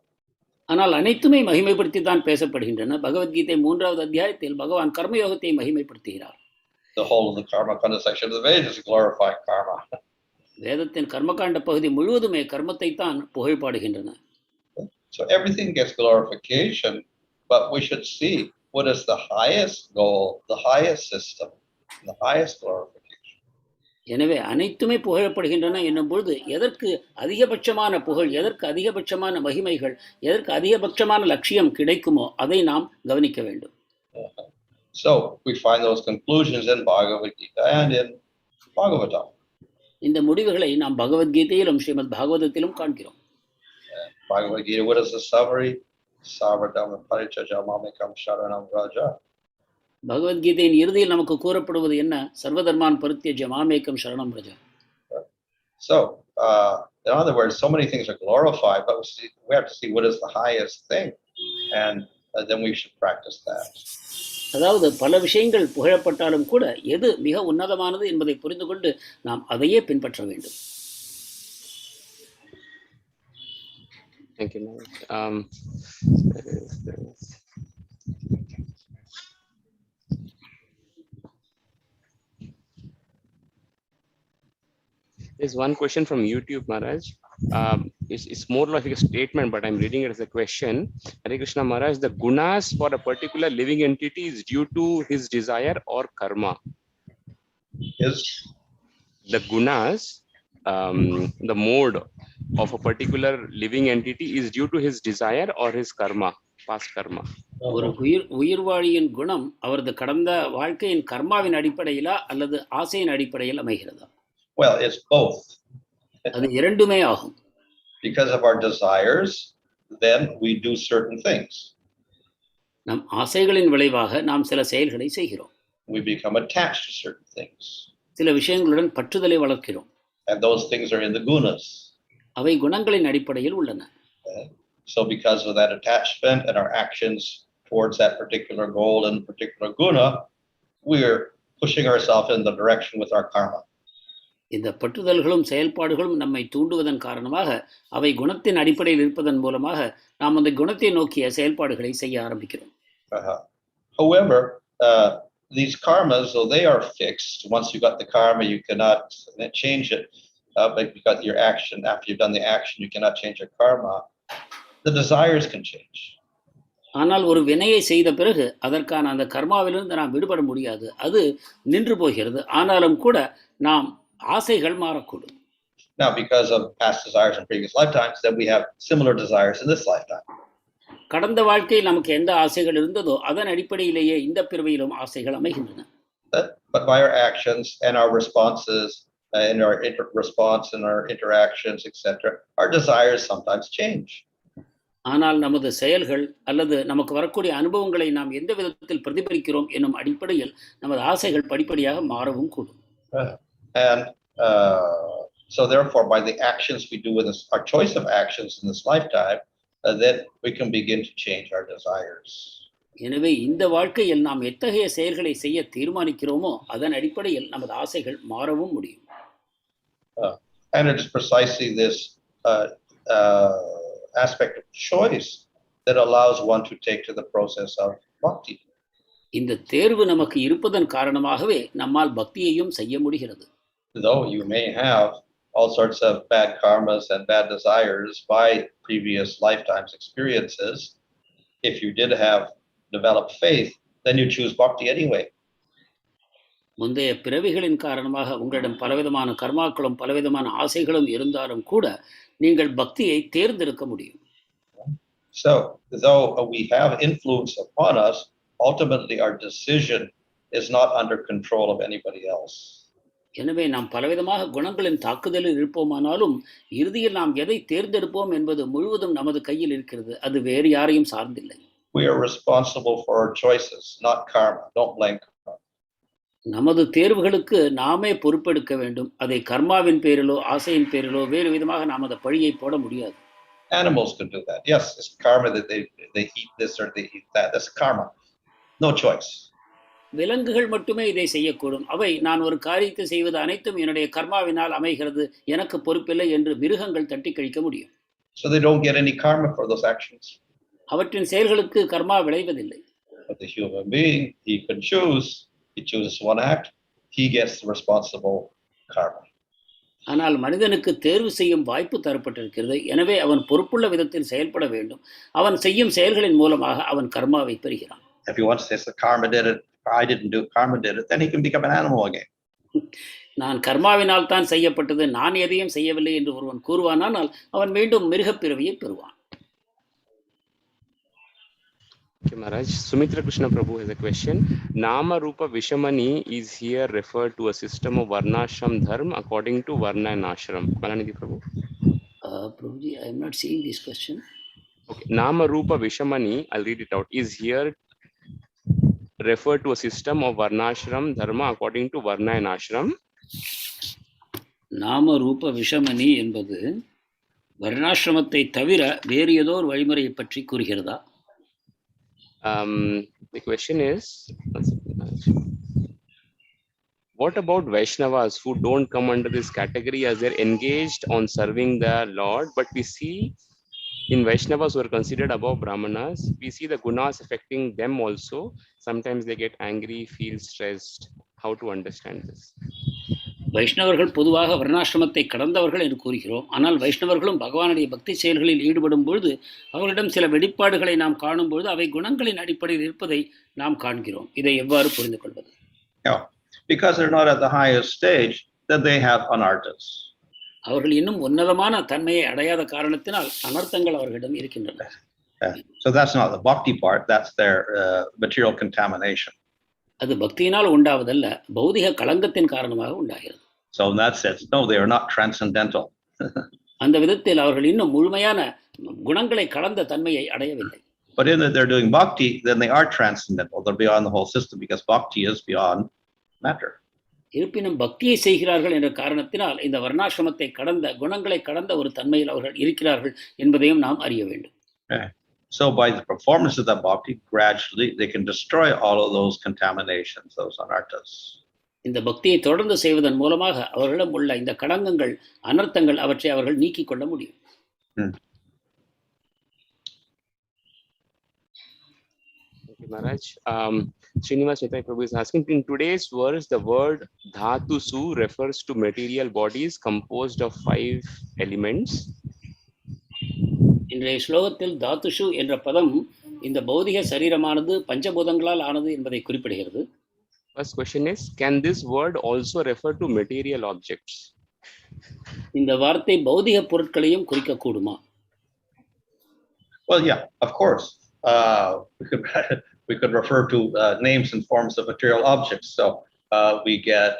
ஆனால் அனைத்துமே மகிமைப்படுத்தி தான் பேசப்படுகின்றன. பகவத்கீதை 3வது அத்தியாயத்தில் பகவான் கர்மயோகத்தை மகிமைப்படுத்துகிறார். The whole of the karma kanda section of the Vedas is glorifying karma. வேதத்தின் கர்மகாண்ட பகுதி முழுவதுமே கர்மத்தை தான் புகழ்பாடுகின்றன. So everything gets glorification, but we should see what is the highest goal, the highest system, the highest glorification. எனவே அனைத்துமே புகழப்படுகின்றன என்னும் பொழுது எதற்கு அதிகபட்சமான புகழ், எதற்கு அதிகபட்சமான மகிமைகள், எதற்கு அதிகபட்சமான லட்சியம் கிடைக்குமோ அதை நாம் கவனிக்க வேண்டும். So we find those conclusions in Bhagavad Gita and in Bhagavatam. இந்த முடிவுகளை நாம் பகவத்கீதையிலும் ஸ்ரீமத் பாகவதத்திலும் காண்கிறோம். Bhagavad Gita, what is the summary? Sarvadhamma parityajya mamekam sharanam vraja. பகவத்கீதையின் இறுதியில் நமக்கு கூறப்படுவது என்ன? சர்வதர்மான் பரித்யஜ்ய மாமேகம் சரணம் Raja. So in other words, so many things are glorified, but we have to see what is the highest thing, and then we should practice that. அதாவது பல விஷயங்கள் புகழப்பட்டாலும் கூட எது மிக உன்னதமானது என்பதை புரிந்து கொண்டு நாம் அதையே பின்பற்ற வேண்டும். Thank you, There's one question from YouTube, Maharaj. It's more like a statement, but I'm reading it as a question. Hare Krishna, Maharaj, the gunas for a particular living entity is due to his desire or karma? Yes. The gunas, the mode of a particular living entity is due to his desire or his karma, past karma. ஒரு உயிர்வாழியின் குணம் அவரது கடந்த வாழ்க்கையின் கர்மாவின் அடிப்படையிலா அல்லது ஆசையின் அடிப்படையில் அமைகிறதா? Well, it's both. அது இரண்டுமே ஆகும். Because of our desires, then we do certain things. நம் ஆசைகளின் விளைவாக நாம் சில செயல்களை செய்கிறோம். We become attached to certain things. சில விஷயங்களுடன் பற்றுதலை வளர்க்கிறோம். And those things are in the gunas. அவை குணங்களின் அடிப்படையில் உள்ளன. So because of that attachment and our actions towards that particular goal and particular guna, we're pushing ourselves in the direction with our karma. இந்த பற்றுதல்களும் செயல்பாடுகளும் நம்மை தூண்டுவதன் காரணமாக அவை குணத்தின் அடிப்படையில் இருப்பதன் மூலமாக நாம் அந்த குணத்தை நோக்கிய செயல்பாடுகளை செய்ய ஆரம்பிக்கிறோம். However, these karmas, though they are fixed, once you got the karma, you cannot change it. But because your action, after you've done the action, you cannot change your karma. The desires can change. ஆனால் ஒரு வினையை செய்த பிறகு அதற்கான அந்த கர்மாவிலிருந்து நாம் விடுபட முடியாது. அது நின்று போகிறது. ஆனாலும் கூட நாம் ஆசைகள் மாறக்கூடும். Now, because of past desires in previous lifetimes, then we have similar desires in this lifetime. கடந்த வாழ்க்கையில் நமக்கு எந்த ஆசைகள் இருந்ததோ அதன் அடிப்படையிலேயே இந்த பிறவியிலும் ஆசைகள் அமைகின்றன. But by our actions and our responses, and our response and our interactions, etc., our desires sometimes change. ஆனால் நமது செயல்கள் அல்லது நமக்கு வரக்கூடிய அனுபவங்களை நாம் எந்த விதத்தில் பிரதிபலிக்கிறோம் என்னும் அடிப்படையில் நமது ஆசைகள் படிப்படியாக மாறவும் கூடும். And so therefore, by the actions we do with this, our choice of actions in this lifetime, then we can begin to change our desires. எனவே இந்த வாழ்க்கையில் நாம் எத்தகைய செயல்களை செய்ய தீர்மானிக்கிறோமோ அதன் அடிப்படையில் நமது ஆசைகள் மாறவும் முடியும். And it is precisely this aspect of choice that allows one to take to the process of bhakti. இந்த தேர்வு நமக்கு இருப்பதன் காரணமாகவே நம்மால் பக்தியையும் செய்ய முடிகிறது. Though you may have all sorts of bad karmas and bad desires by previous lifetimes experiences, if you did have developed faith, then you choose bhakti anyway. முந்தைய பிறவிகளின் காரணமாக உங்களிடம் பலவிதமான கர்மாக்களும் பலவிதமான ஆசைகளும் இருந்தாலும் கூட நீங்கள் பக்தியை தேர்ந்தெடுக்க முடியும். So, though we have influence upon us, ultimately our decision is not under control of anybody else. எனவே நாம் பலவிதமாக குணங்களின் தாக்குதலில் இருப்போமானாலும் இறுதியில் நாம் எதை தேர்ந்தெடுப்போம் என்பது முழுவதும் நமது கையில் இருக்கிறது. அது வேறு யாரையும் சார்ந்தில்லை. We are responsible for our choices, not karma. Don't blame karma. நமது தேர்வுகளுக்கு நாமே பொறுப்பெடுக்க வேண்டும். அதை கர்மாவின் பேரிலோ ஆசையின் பேரிலோ வேறு விதமாக நாம் அந்த பழியை போட முடியாது. Animals can do that. Yes, it's karma that they eat this or they eat that. That's karma. No choice. விலங்குகள் மட்டுமே இதை செய்யக்கூடும். அவை நான் ஒரு காரியத்தை செய்வது அனைத்தும் என்னுடைய கர்மாவினால் அமைகிறது, எனக்கு பொறுப்பில்லை என்று மிருகங்கள் தட்டி கழிக்க முடியும். So they don't get any karma for those actions. அவற்றின் செயல்களுக்கு கர்மா விளைவதில்லை. But the human being, he can choose. He chooses one act. He gets the responsible karma. ஆனால் மனிதனுக்கு தேர்வு செய்யும் வாய்ப்பு தரப்பட்டிருக்கிறது. எனவே அவன் பொறுப்புள்ள விதத்தில் செயல்பட வேண்டும். அவன் செய்யும் செயல்களின் மூலமாக அவன் கர்மாவை பெறுகிறான். If he wants to say the karma did it, I didn't do it, karma did it, then he can become an animal again. நான் கர்மாவினால் தான் செய்யப்பட்டது, நான் எதையும் செய்யவில்லை என்று ஒருவன் கூறுவானால் அவன் மீண்டும் மிருகப் பிறவியை பெறுவான். Okay, Maharaj. Sumitra Krishna Prabhu has a question. Nāma-rūpa viṣamāṇi is here referred to a system of varnāśrama-dharma according to varna and ashram. Malanidhi Prabhu. Prabhuji, I am not seeing this question. Okay. Nāma-rūpa viṣamāṇi, I'll read it out, is here referred to a system of varnāśrama-dharma according to varna and ashram. நாம-ரூப விஷமணி என்பது வர்ணாசிரமத்தை தவிர வேறு ஏதோ ஒரு வழிமுறையை பற்றி கூறுகிறதா? The question is, what about Vaishnavas who don't come under this category as they're engaged on serving the Lord, but we see in Vaishnavas who are considered above brāhmaṇas, we see the gunas affecting them also. Sometimes they get angry, feel stressed. How to understand this? வைஷ்ணவர்கள் பொதுவாக வர்ணாசிரமத்தை கடந்தவர்கள் என்று கூறுகிறோம். ஆனால் வைஷ்ணவர்களும் பகவானுடைய பக்தி செயல்களில் ஈடுபடும் பொழுது அவர்களிடம் சில வெளிப்பாடுகளை நாம் காணும் பொழுது அவை குணங்களின் அடிப்படையில் இருப்பதை நாம் காண்கிறோம். இதை எவ்வாறு புரிந்து கொள்வது? Because they're not at the highest stage, then they have anarthas. அவர்கள் இன்னும் உன்னதமான தன்மையை அடையாத காரணத்தினால் அனர்த்தங்கள் அவர்களிடம் இருக்கின்றன. So that's not the bhakti part, that's their material contamination. அது பக்தியினால் உண்டாவதல்ல, பௌதிக களங்கத்தின் காரணமாக உண்டாகிறது. So in that sense, no, they are not transcendental. அந்த விதத்தில் அவர்கள் இன்னும் முழுமையான குணங்களை கடந்த தன்மையை அடையவில்லை. But in that they're doing bhakti, then they are transcendental. They're beyond the whole system because bhakti is beyond matter. இருப்பினும் பக்தியை செய்கிறார்கள் என்ற காரணத்தினால் இந்த வர்ணாசிரமத்தை கடந்த குணங்களை கடந்த ஒரு தன்மையில் அவர்கள் இருக்கிறார்கள் என்பதையும் நாம் அறிய வேண்டும். So by the performance of that bhakti, gradually they can destroy all of those contaminations, those anarthas. இந்த பக்தியை தொடர்ந்து செய்வதன் மூலமாக அவர்களிடம் உள்ள இந்த களங்கங்கள், அனர்த்தங்கள் அவற்றை அவர்கள் நீக்கிக் கொள்ள முடியும். Okay, Maharaj. Srinivas Nitai Prabhu is asking, in today's verse, the word dhātuṣu refers to material bodies composed of 5 elements. இன்றைய ஸ்லோகத்தில் தாத்துஷு என்ற பதம் இந்த பௌதிக சரீரமானது பஞ்சபூதங்களால் ஆனது என்பதை குறிப்பிடுகிறது. First question is, can this word also refer to material objects? இந்த வார்த்தை பௌதிக பொருட்களையும் குறிக்க கூடுமா? Well, yeah, of course. We could refer to names and forms of material objects. So we get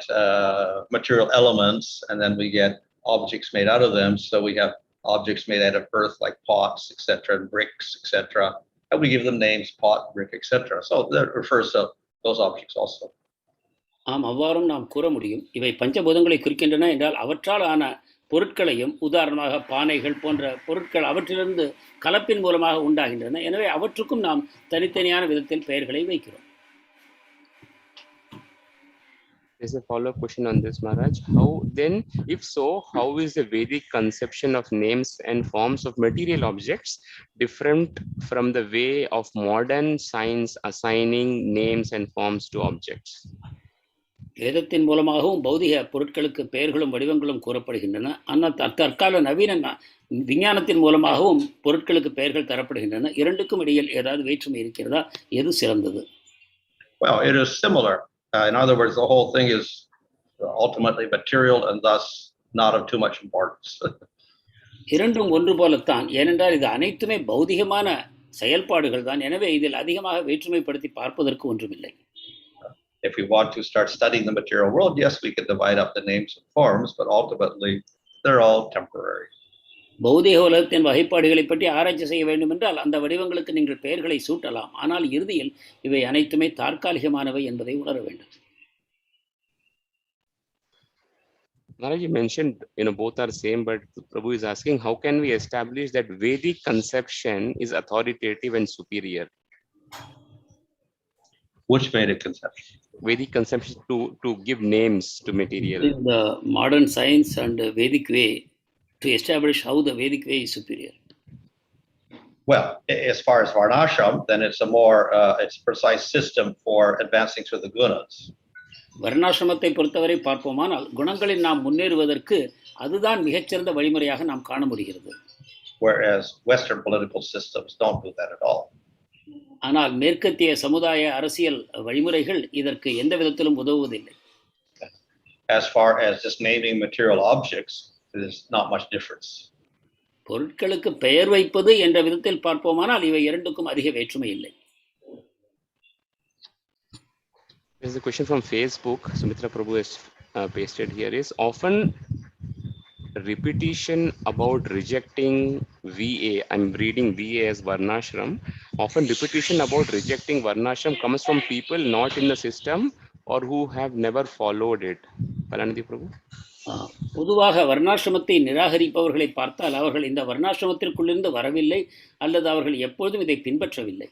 material elements, and then we get objects made out of them. So we have objects made out of earth like pots, etc., and bricks, etc. And we give them names, pot, brick, etc. So that refers to those objects also. ஆம், அவ்வாறும் நாம் கூற முடியும். இவை பஞ்சபூதங்களை குறிக்கின்றன என்றால் அவற்றால் ஆன பொருட்களையும், உதாரணமாக பானைகள் போன்ற பொருட்கள் அவற்றிலிருந்து கலப்பின் மூலமாக உண்டாகின்றன. எனவே அவற்றுக்கும் நாம் தனித்தனியான விதத்தில் பெயர்களை வைக்கிறோம். There's a follow-up question on this, Maharaj. How then, if so, how is the Vedic conception of names and forms of material objects different from the way of modern science assigning names and forms to objects? வேதத்தின் மூலமாகவும் பௌதிக பொருட்களுக்கு பெயர்களும் வடிவங்களும் கூறப்படுகின்றன. ஆனால் தற்கால நவீன விஞ்ஞானத்தின் மூலமாகவும் பொருட்களுக்கு பெயர்கள் தரப்படுகின்றன. இரண்டுக்கும் இடையில் ஏதாவது வேற்றுமை இருக்கிறதா? எது சிறந்தது? Well, it is similar. In other words, the whole thing is ultimately material and thus not of too much importance. இரண்டும் ஒன்று போலத்தான். ஏனென்றால் இது அனைத்துமே பௌதிகமான செயல்பாடுகள் தான். எனவே இதில் அதிகமாக வேற்றுமைப்படுத்தி பார்ப்பதற்கு ஒன்றுமில்லை. If we want to start studying the material world, yes, we can divide up the names and forms, but ultimately they're all temporary. பௌதிக உலகத்தின் வகைப்பாடுகளை பற்றி ஆராய்ச்சி செய்ய வேண்டும் என்றால் அந்த வடிவங்களுக்கு நீங்கள் பெயர்களை சூட்டலாம். ஆனால் இறுதியில் இவை அனைத்துமே தற்காலிகமானவை என்பதை உணர வேண்டும். Maharaj, you mentioned, both are same, but Prabhu is asking, how can we establish that Vedic conception is authoritative and superior? Which Vedic conception? Vedic conception to give names to material. In the modern science and Vedic way, to establish how the Vedic way is superior. Well, as far as varnashrama, then it's a more it's a precise system for advancing through the gunas. varnāśramaத்தை பொறுத்தவரை பார்ப்போமானால் குணங்களில் நாம் முன்னேறுவதற்கு அதுதான் மிகச்சிறந்த வழிமுறையாக நாம் காண முடிகிறது. Whereas Western political systems don't do that at all. ஆனால் மேற்கத்திய சமுதாய அரசியல் வழிமுறைகள் இதற்கு எந்த விதத்திலும் உதவுவதில்லை. As far as just naming material objects, there's not much difference. பொருட்களுக்கு பெயர் வைப்பது என்ற விதத்தில் பார்ப்போமானால் இவை இரண்டுக்கும் அதிக வேற்றுமை இல்லை. There's a question from Facebook. Sumitra Prabhu has pasted here is often repetition about rejecting VA. I'm reading VA as varnāśrama. Often repetition about rejecting varnāśrama comes from people not in the system or who have never followed it. Palanadi Prabhu. பொதுவாக வர்ணாசிரமத்தை நிராகரிப்பவர்களை பார்த்தால் அவர்கள் இந்த வர்ணாசிரமத்திற்குள்ளிருந்து வரவில்லை அல்லது அவர்கள் எப்பொழுதும் இதை பின்பற்றவில்லை.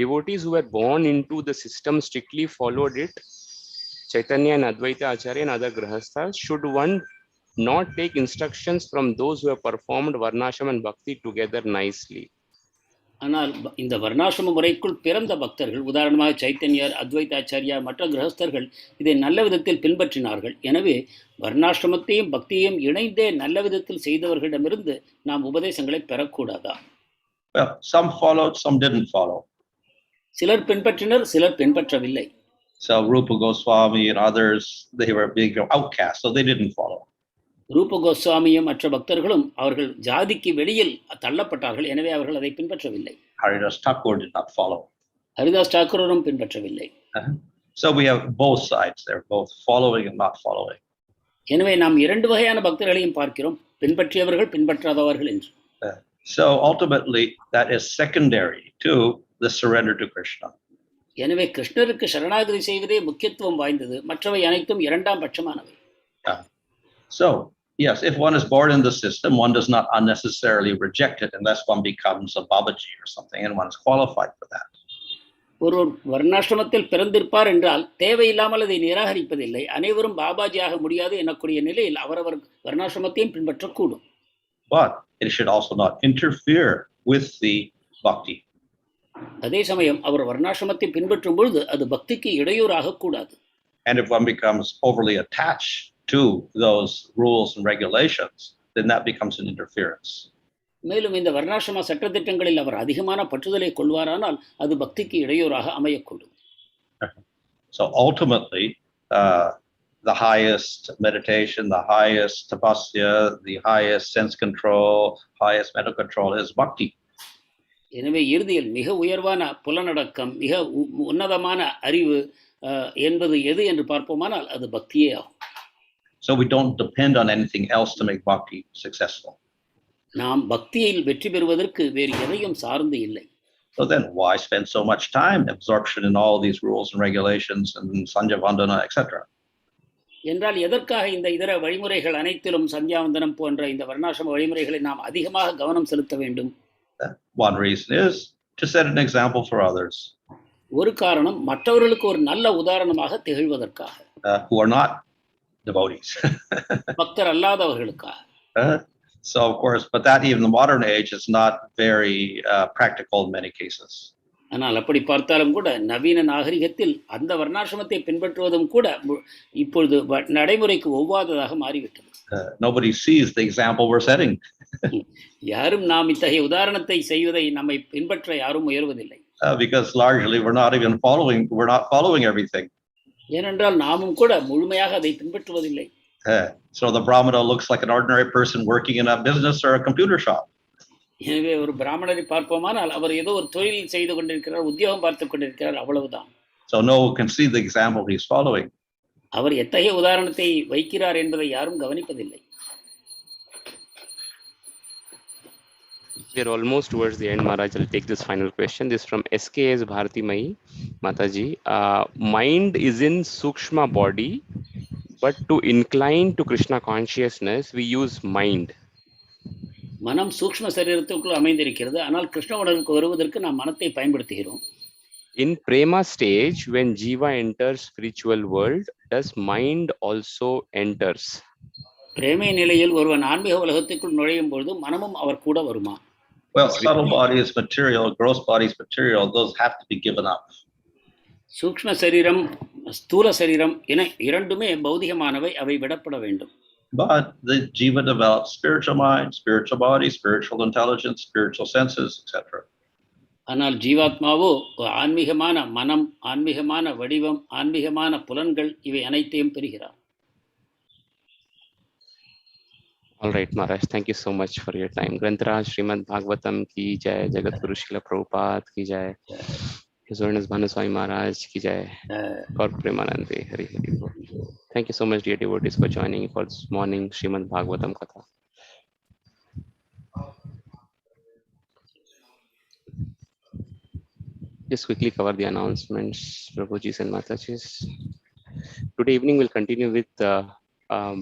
Devotees who were born into the system strictly followed it. Chaitanya and Advaita Acharya and other grahasthas. Should one not take instructions from those who have performed varnāśrama and bhakti together nicely? ஆனால் இந்த வர்ணாசிரம முறைக்குள் பிறந்த பக்தர்கள், உதாரணமாக சைத்தன்யர், அத்வைதாச்சாரியா மற்ற கிரகஸ்தர்கள் இதை நல்ல விதத்தில் பின்பற்றினார்கள். எனவே வர்ணாசிரமத்தையும் பக்தியையும் இணைந்தே நல்ல விதத்தில் செய்தவர்களிடமிருந்து நாம் உபதேசங்களை பெறக்கூடாதா? Well, some followed, some didn't follow. சிலர் பின்பற்றினர், சிலர் பின்பற்றவில்லை. So Rupa Goswami and others, they were big outcasts, so they didn't follow. ரூப கோஸ்வாமியும் மற்ற பக்தர்களும் அவர்கள் ஜாதிக்கு வெளியில் தள்ளப்பட்டார்கள். எனவே அவர்கள் அதை பின்பற்றவில்லை. Haridas Thakur did not follow. Haridas தாக்கூரும் பின்பற்றவில்லை. So we have both sides there, both following and not following. எனவே நாம் இரண்டு வகையான பக்தர்களையும் பார்க்கிறோம், பின்பற்றியவர்கள் பின்பற்றாதவர்கள் என்று. So ultimately that is secondary to the surrender to Kṛṣṇa. எனவே கிருஷ்ணருக்கு சரணாகதி செய்வதே முக்கியத்துவம் வாய்ந்தது, மற்றவை அனைத்தும் இரண்டாம் பட்சமானவை. So yes, if one is born in the system, one does not unnecessarily reject it unless one becomes a Babaji or something and one is qualified for that. ஒருவர் வர்ணாசிரமத்தில் பிறந்திருப்பார் என்றால் தேவையில்லாமல் அதை நிராகரிப்பதில்லை. அனைவரும் பாபாஜியாக முடியாது எனக்கூடிய நிலையில் அவரவர் வர்ணாசிரமத்தையும் பின்பற்றக்கூடும். But it should also not interfere with the bhakti. அதே சமயம் அவர் வர்ணாசிரமத்தை பின்பற்றும் பொழுது அது பக்திக்கு இடையூறாக கூடாது. And if one becomes overly attached to those rules and regulations, then that becomes an interference. மேலும் இந்த வர்ணாசிரம சட்டதிட்டங்களில் அவர் அதிகமான பற்றுதலை கொள்வாரானால் அது பக்திக்கு இடையூறாக அமையக்கூடும். So ultimately, the highest meditation, the highest tapasya, the highest sense control, highest mental control is bhakti. எனவே இறுதியில் மிக உயர்வான புலனடக்கம், மிக உன்னதமான அறிவு என்பது எது என்று பார்ப்போமானால் அது பக்தியே ஆகும். So we don't depend on anything else to make bhakti successful. நாம் பக்தியில் வெற்றி பெறுவதற்கு வேறு எதையும் சார்ந்து இல்லை. So then why spend so much time absorption in all these rules and regulations and sanja vandana, etc.? என்றால் எதற்காக இந்த இதர வழிமுறைகள் அனைத்திலும் சந்தியாவந்தனம் போன்ற இந்த வர்ணாசிரம வழிமுறைகளை நாம் அதிகமாக கவனம் செலுத்த வேண்டும்? One reason is to set an example for others. ஒரு காரணம் மற்றவர்களுக்கு ஒரு நல்ல உதாரணமாக திகழ்வதற்காக. Who are not devotees. பக்தர் அல்லாதவர்களுக்காக. So of course, but that even the modern age is not very practical in many cases. ஆனால் அப்படி பார்த்தாலும் கூட நவீன நாகரிகத்தில் அந்த வர்ணாசிரமத்தை பின்பற்றுவதும் கூட இப்பொழுது நடைமுறைக்கு ஒவ்வாததாக மாறிவிட்டது. Nobody sees the example we're setting. யாரும் நாம் இத்தகைய உதாரணத்தை செய்வதை நம்மை பின்பற்ற யாரும் முயல்வதில்லை. Because largely we're not following everything. ஏனென்றால் நாமும் கூட முழுமையாக அதை பின்பற்றுவதில்லை. So the brahmana looks like an ordinary person working in a business or a computer shop. எனவே ஒரு பிராமணரை பார்ப்போமானால் அவர் ஏதோ ஒரு தொழில் செய்து கொண்டிருக்கிறார், உத்தியோகம் பார்த்து கொண்டிருக்கிறார், அவ்வளவுதான். So no one can see the example he's following. அவர் எத்தகைய உதாரணத்தை வைக்கிறார் என்பதை யாரும் கவனிப்பதில்லை. We are almost towards the end, Maharaj. I'll take this final question. This is from SKS Bharati Mai Mataji. Mind is in Sukshma body, but to incline to Kṛṣṇa consciousness, we use mind. மனம் சூக்ஷ்ம சரீரத்துக்குள் அமைந்திருக்கிறது, ஆனால் கிருஷ்ண உணர்வுக்கு வருவதற்கு நாம் மனத்தை பயன்படுத்துகிறோம். In prema stage, when jiva enters spiritual world, does mind also enters? பிரேமை நிலையில் ஒருவன் ஆன்மீக உலகத்துக்குள் நுழையும் பொழுது மனமும் அவர் கூட வருமா? Well, subtle body is material, gross body is material. Those have to be given up. சூக்ஷ்ம சரீரம், ஸ்தூல சரீரம் என இரண்டுமே பௌதிகமானவை, அவை விடப்பட வேண்டும். But the jiva develops spiritual mind, spiritual body, spiritual intelligence, spiritual senses, etc. ஆனால் ஜீவாத்மாவோ ஆன்மீகமான மனம், ஆன்மீகமான வடிவம், ஆன்மீகமான புலன்கள் இவை அனைத்தையும் பெறுகிறார். All right, Maharaj, thank you so much for your time. Grantaraj Srimad Bhagavatam ki jai, Jagat Guru Srila Prabhupada ki jai, His Holiness Bhanu Swami Maharaj ki jai, Gaur Premanande, Hari Hari Bol. Thank you so much, dear devotees, for joining for this morning Srimad Bhagavatam Katha. Just quickly cover the announcements, Prabhujis and Matajis. Today evening we'll continue with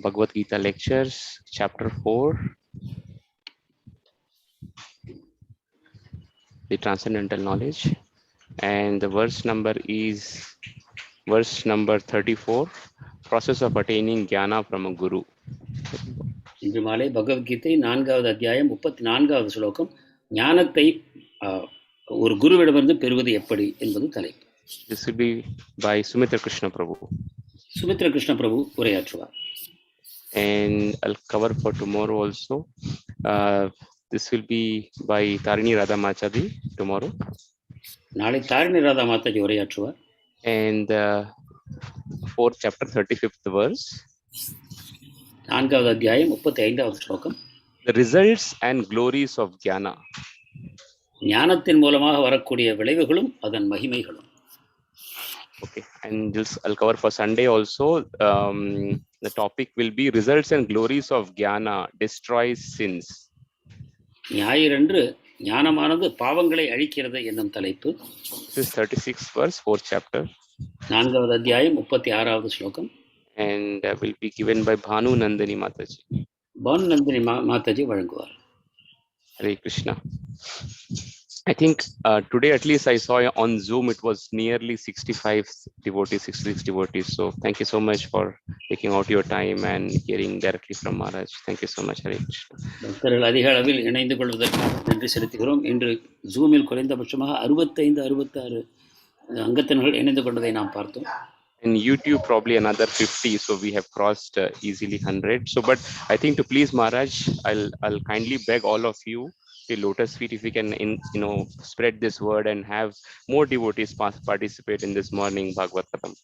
Bhagavad Gita lectures, chapter 4, the transcendental knowledge, and the verse number is verse number 34, process of attaining jnana from a guru. இன்று மாலை பகவத்கீதை 4வது அத்தியாயம் 34வது ஸ்லோகம், ஞானத்தை ஒரு குருவிடமிருந்து பெறுவது எப்படி என்பது தலைப்பு. This will be by Sumitra Kṛṣṇa Prabhu. Sumithra Krishna பிரபு உரையாற்றுவார். And I'll cover for tomorrow also. This will be by Tarini Radha Machadi tomorrow. நாளை தாரிணி ராதா மாதாஜி உரையாற்றுவார். And 4th chapter 35th verse. 4வது அத்தியாயம் 35வது ஸ்லோகம். The results and glories of jnana. ஞானத்தின் மூலமாக வரக்கூடிய விளைவுகளும் அதன் மகிமைகளும். Okay, and this I'll cover for Sunday also. The topic will be results and glories of jnana destroys sins. ஞாயிறன்று ஞானமானது பாவங்களை அழிக்கிறது என்னும் தலைப்பு. This is 36th verse, 4th chapter. 4வது அத்தியாயம் 36வது ஸ்லோகம். And will be given by Bhanu Nandini Mataji. Banu Nandini Mataji வழங்குவார். Hare Kṛṣṇa. I think today at least I saw on Zoom it was nearly 65 devotees, 66 devotees. So thank you so much for taking out your time and hearing directly from Maharaj. Thank you so much. Hare Kṛṣṇa. பக்தர்கள் அதிக அளவில் இணைந்து கொள்வதற்கு நன்றி செலுத்துகிறோம். இன்று ஜூமில் குறைந்தபட்சமாக 65-66 அங்கத்தினர்கள் இணைந்து கொண்டதை நாம் பார்த்தோம். In YouTube probably another 50, so we have crossed easily 100. So but I think to please Maharaj, I'll kindly beg all of you to lotus feet if we can spread this word and have more devotees participate in this morning Bhagavad Katham.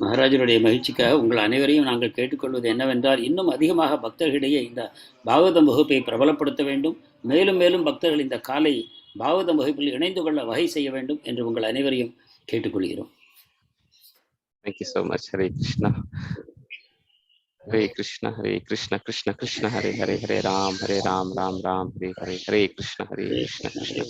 மகாராஜனுடைய மகிழ்ச்சிக்காக உங்கள் அனைவரையும் நாங்கள் கேட்டுக்கொள்வது என்னவென்றால், இன்னும் அதிகமாக பக்தர்களிடையே இந்த பாகவதம் வகுப்பை பிரபலப்படுத்த வேண்டும். மேலும் மேலும் பக்தர்கள் இந்த காலை பாகவதம் வகுப்பில் இணைந்து கொள்ள வகை செய்ய வேண்டும் என்று உங்கள் அனைவரையும் கேட்டுக்கொள்கிறோம். Thank you so much. Hare Kṛṣṇa. Hare Kṛṣṇa, Hare Kṛṣṇa, Kṛṣṇa Kṛṣṇa, Hare Hare, Hare Ram, Ram Ram, Hare Hare, Hare Kṛṣṇa, Hare Kṛṣṇa, Kṛṣṇa